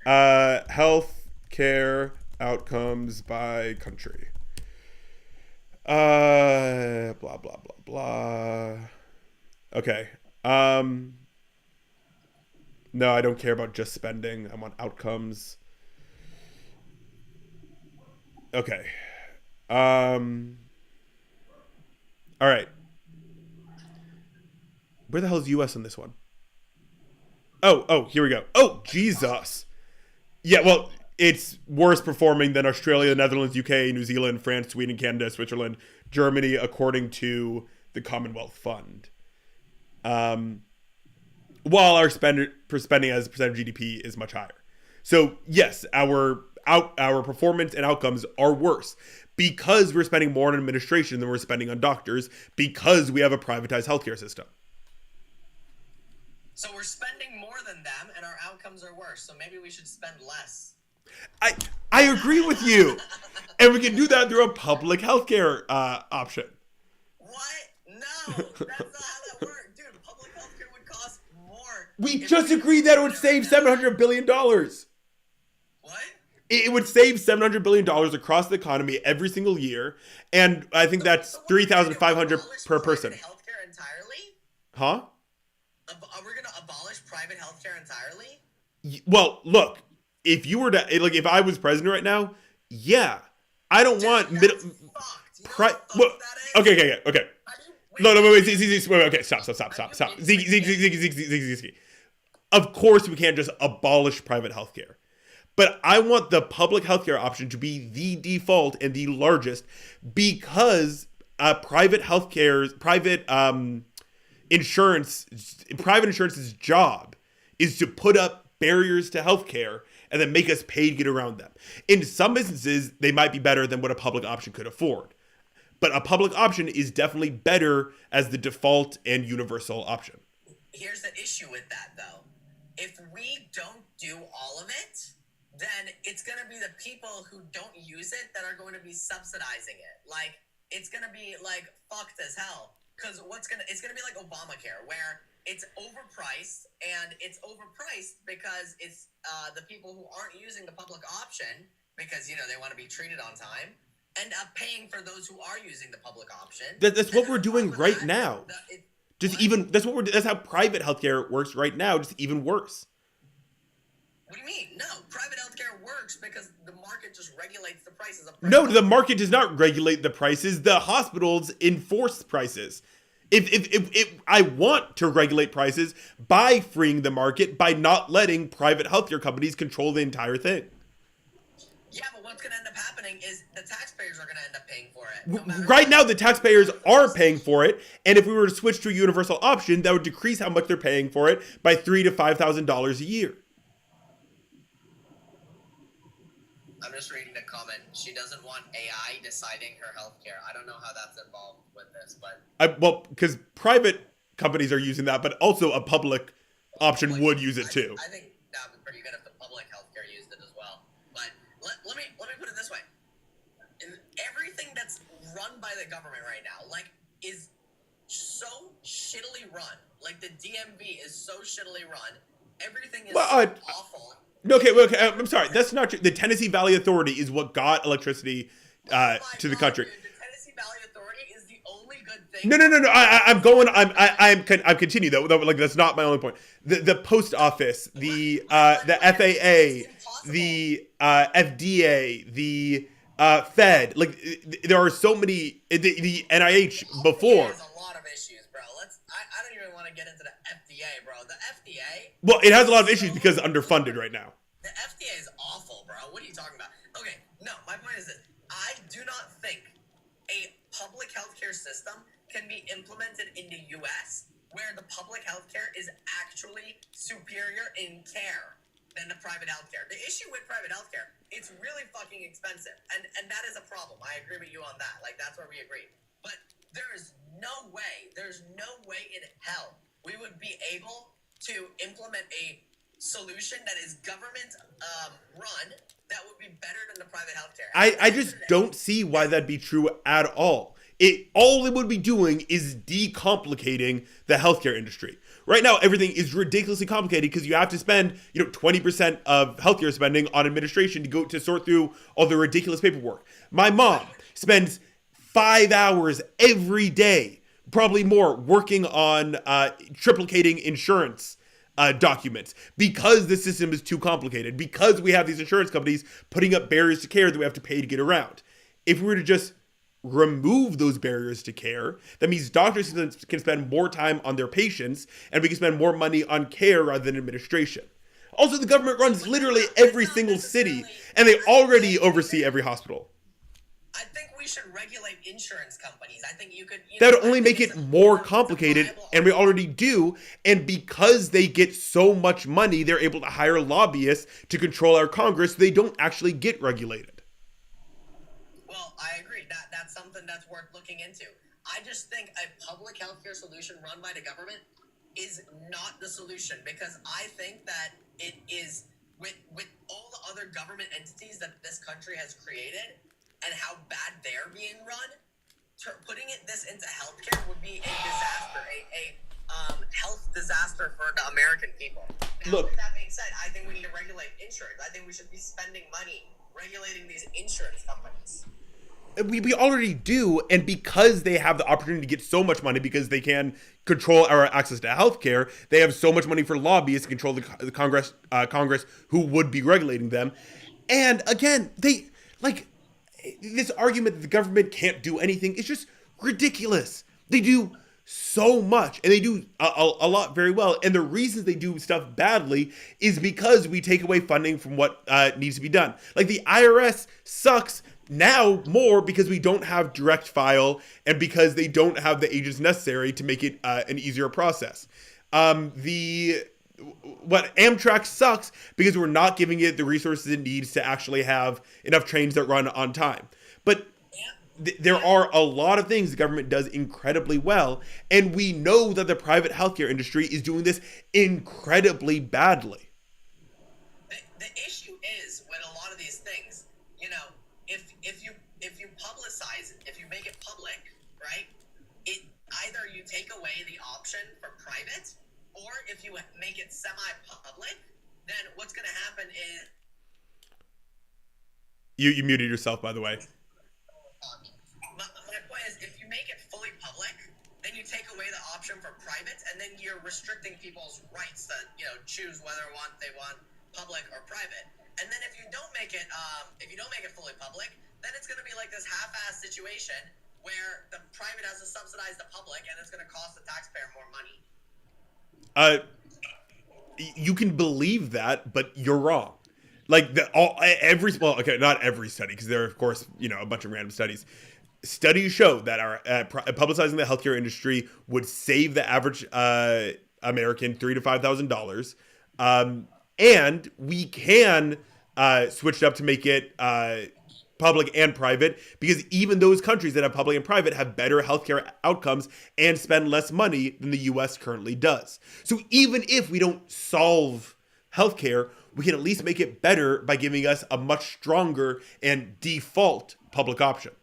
Yeah. Health care outcomes by country. Blah blah blah blah. Okay. No, I don't care about just spending. I want outcomes. Okay. All right. Where the hell is US on this one? Oh, here we go. Oh, Jesus. Yeah, well, it's worse performing than Australia, Netherlands, UK, New Zealand, France, Sweden, Canada, Switzerland, Germany, according to the Commonwealth Fund. While our spending as a percent of GDP is much higher. So, yes, our performance and outcomes are worse because we're spending more on administration than we're spending on doctors because we have a privatized healthcare system. So we're spending more than them, and our outcomes are worse. So maybe we should spend less. I agree with you, and we can do that through a public healthcare option. What? No, that's not how that works, dude. Public healthcare would cost more. We just agreed that it would save $700 billion. What? It would save $700 billion across the economy every single year, and I think that's $3,500 per person. Healthcare entirely? Huh? Are we going to abolish private healthcare entirely? Well, look, if you were to, like, if I was president right now, yeah, I don't want middle. Okay. No, wait, okay, stop. Zeke. Of course, we can't just abolish private healthcare. But I want the public healthcare option to be the default and the largest because private insurance's job is to put up barriers to healthcare and then make us pay to get around them. In some instances, they might be better than what a public option could afford. But a public option is definitely better as the default and universal option. Here's the issue with that, though. If we don't do all of it, then it's going to be the people who don't use it that are going to be subsidizing it. Like, it's going to be, like, fucked as hell. Because it's going to be like Obamacare, where it's overpriced, and it's overpriced because it's the people who aren't using the public option, because, you know, they want to be treated on time, end up paying for those who are using the public option. That's what we're doing right now. That's how private healthcare works right now, just even worse. What do you mean? No, private healthcare works because the market just regulates the prices of. No, the market does not regulate the prices. The hospitals enforce prices. If I want to regulate prices by freeing the market, by not letting private healthcare companies control the entire thing. Yeah, but what's going to end up happening happening is the taxpayers are going to end up paying for it. Right now, the taxpayers are paying for it, and if we were to switch to a universal option, that would decrease how much they're paying for it by $3,000 to $5,000 a year. I'm just reading the comment. She doesn't want AI deciding her healthcare. I don't know how that's involved with this, but well, because private companies are using that, but also a public option would use it too. I think that would be pretty good if the public healthcare used it as well. But let me put it this way: everything that's run by the government right now, like, is so shittily run. Like the DMV is so shittily run. Everything is awful. Okay, I'm sorry. That's not true. The Tennessee Valley Authority is what got electricity to the country. Dude, the Tennessee Valley Authority is the only good thing. No. I'm continuing though. Like that's not my only point. The post office, the FAA, the FDA, the Fed. Like there are so many. The NIH before. There's a lot of issues, bro. I don't even want to get into the FDA, bro. The FDA. Well, it has a lot of issues because it's underfunded right now. The FDA is awful, bro. What are you talking about? Okay, no, my point is this. I do not think a public healthcare system can be implemented in the U.S. where the public healthcare is actually superior in care than the private healthcare. The issue with private healthcare, it's really fucking expensive, and that is a problem. I agree with you on that. Like, that's where we agree. But there's no way in hell we would be able to implement a solution that is government run that would be better than the private healthcare. I just don't see why that'd be true at all. All it would be doing is decomplicating the healthcare industry. Right now, everything is ridiculously complicated because you have to spend, 20% of healthcare spending on administration to sort through all the ridiculous paperwork. My mom spends 5 hours every day, probably more, working on triplicating insurance documents because the system is too complicated, because we have these insurance companies putting up barriers to care that we have to pay to get around. If we were to just remove those barriers to care, that means doctors can spend more time on their patients and we can spend more money on care rather than administration. Also, the government runs literally every single city and they already oversee every hospital. I think we should regulate insurance companies. I think you could... That would only make it more complicated, and we already do. And because they get so much money, they're able to hire lobbyists to control our Congress so they don't actually get regulated. Well, I agree. That's something that's worth looking into. I just think a public healthcare solution run by the government is not the solution, because I think that it is, with all the other government entities that this country has created, and how bad they're being run, putting this into healthcare would be a disaster, a health disaster for the American people. Now, Look, with that being said, I think we need to regulate insurance. I think we should be spending money regulating these insurance companies. We already do, and because they have the opportunity to get so much money because they can control our access to healthcare, they have so much money for lobbyists to control the Congress who would be regulating them. And again, this argument that the government can't do anything is just ridiculous. They do so much, and they do a lot very well. And the reasons they do stuff badly is because we take away funding from what needs to be done. Like the IRS sucks now more because we don't have direct file and because they don't have the agents necessary to make it an easier process. Amtrak sucks because we're not giving it the resources it needs to actually have enough trains that run on time. But there are a lot of things the government does incredibly well, and we know that the private healthcare industry is doing this incredibly badly. The issue is with a lot of these things, if you publicize it, if you make it public, right? Either you take away the option for private, or if you make it semi-public, then what's going to happen is... You muted yourself, by the way. My point is, if you make it fully public, then you take away the option for private, and then you're restricting people's rights to, choose whether they want public or private. And then if you don't make it fully public, then it's going to be like this half-ass situation where the private has to subsidize the public, and it's going to cost the taxpayer more money. You can believe that, but you're wrong. Like every well, okay, not every study, because there are of course a bunch of random studies. Studies show that our publicizing the healthcare industry would save the average American $3,000 to $5,000, and we can switch it up to make it public and private, because even those countries that have public and private have better healthcare outcomes and spend less money than the U.S. currently does. So even if we don't solve healthcare, we can at least make it better by giving us a much stronger and default public option.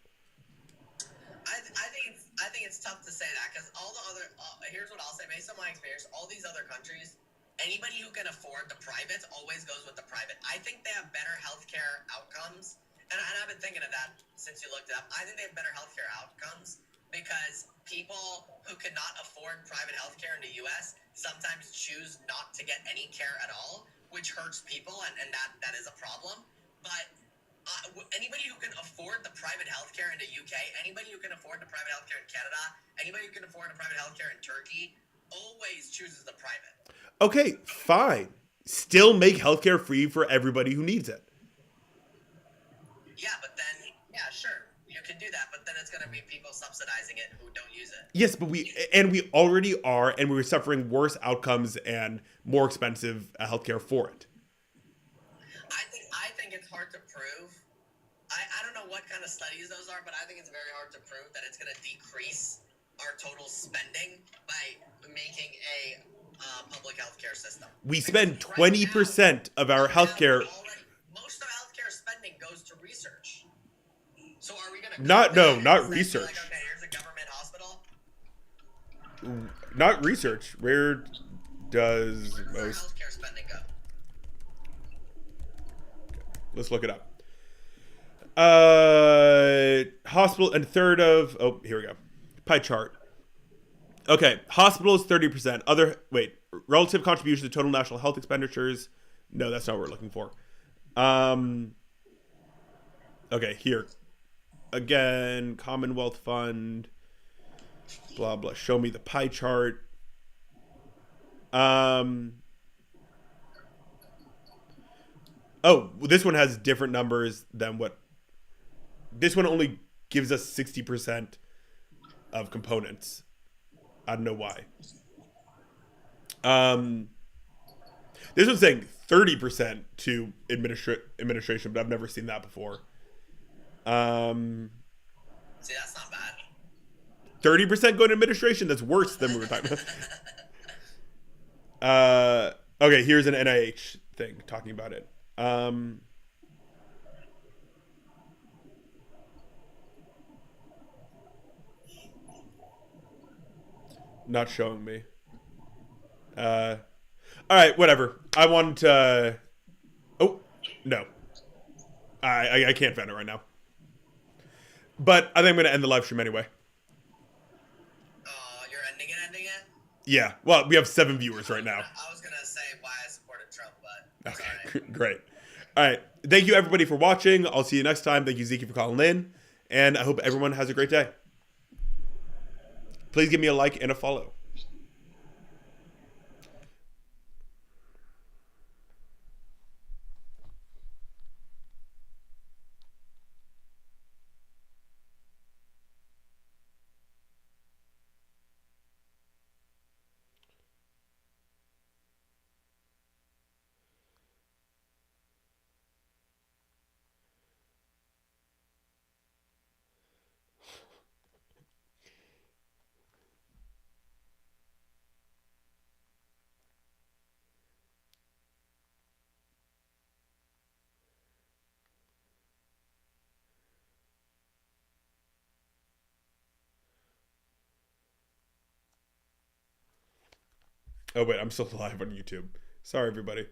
I think it's tough to say that, because all the other here's what I'll say based on my experience. All these other countries, anybody who can afford the privates always goes with the private. I think they have better healthcare outcomes, and I've been thinking of that since you looked it up. I think they have better healthcare outcomes because people who cannot afford private healthcare in the U.S. sometimes choose not to get any care at all, which hurts people, and that is a problem. But anybody who can afford the private healthcare in the UK, anybody who can afford the private healthcare in Canada, anybody who can afford the private healthcare in Turkey, always chooses the private. Okay, fine. Still make healthcare free for everybody who needs it. Yeah, but then, yeah, sure, you can do that, but then it's going to be people subsidizing it who don't use it. Yes, but we already are, and we're suffering worse outcomes and more expensive healthcare for it. I think it's hard to prove. I don't know what kind of studies those are, but I think it's very hard to prove that it's going to decrease our total spending by making a public healthcare system. We spend 20% of our healthcare. Most of healthcare spending goes to research. So are we going to not research. Like, okay, here's a government hospital. Not research. Where does Where most healthcare spending go? Let's look it up. Hospital and third of here we go. Pie chart. Okay, hospitals 30%. Relative contribution to total national health expenditures. No, that's not what we're looking for. Okay, here. Again, Commonwealth Fund. Blah blah. Show me the pie chart. Oh, this one has different numbers than what. This one only gives us 60% of components. I don't know why. This one's saying 30% to administration, but I've never seen that before. See, that's not bad. 30% going to administration? That's worse than we were talking about. Okay, here's an NIH thing talking about it. Not showing me. All right, whatever. I want to. Oh no, I can't find it right now. But I think I'm going to end the live stream anyway. You're ending it? Yeah. Well, we have 7 viewers right now. I was going to say why I supported Trump, but okay, sorry. Great. All right. Thank you, everybody, for watching. I'll see you next time. Thank you, Zeke, for calling in. And I hope everyone has a great day. Please give me a like and a follow. Oh, wait, I'm still live on YouTube. Sorry, everybody.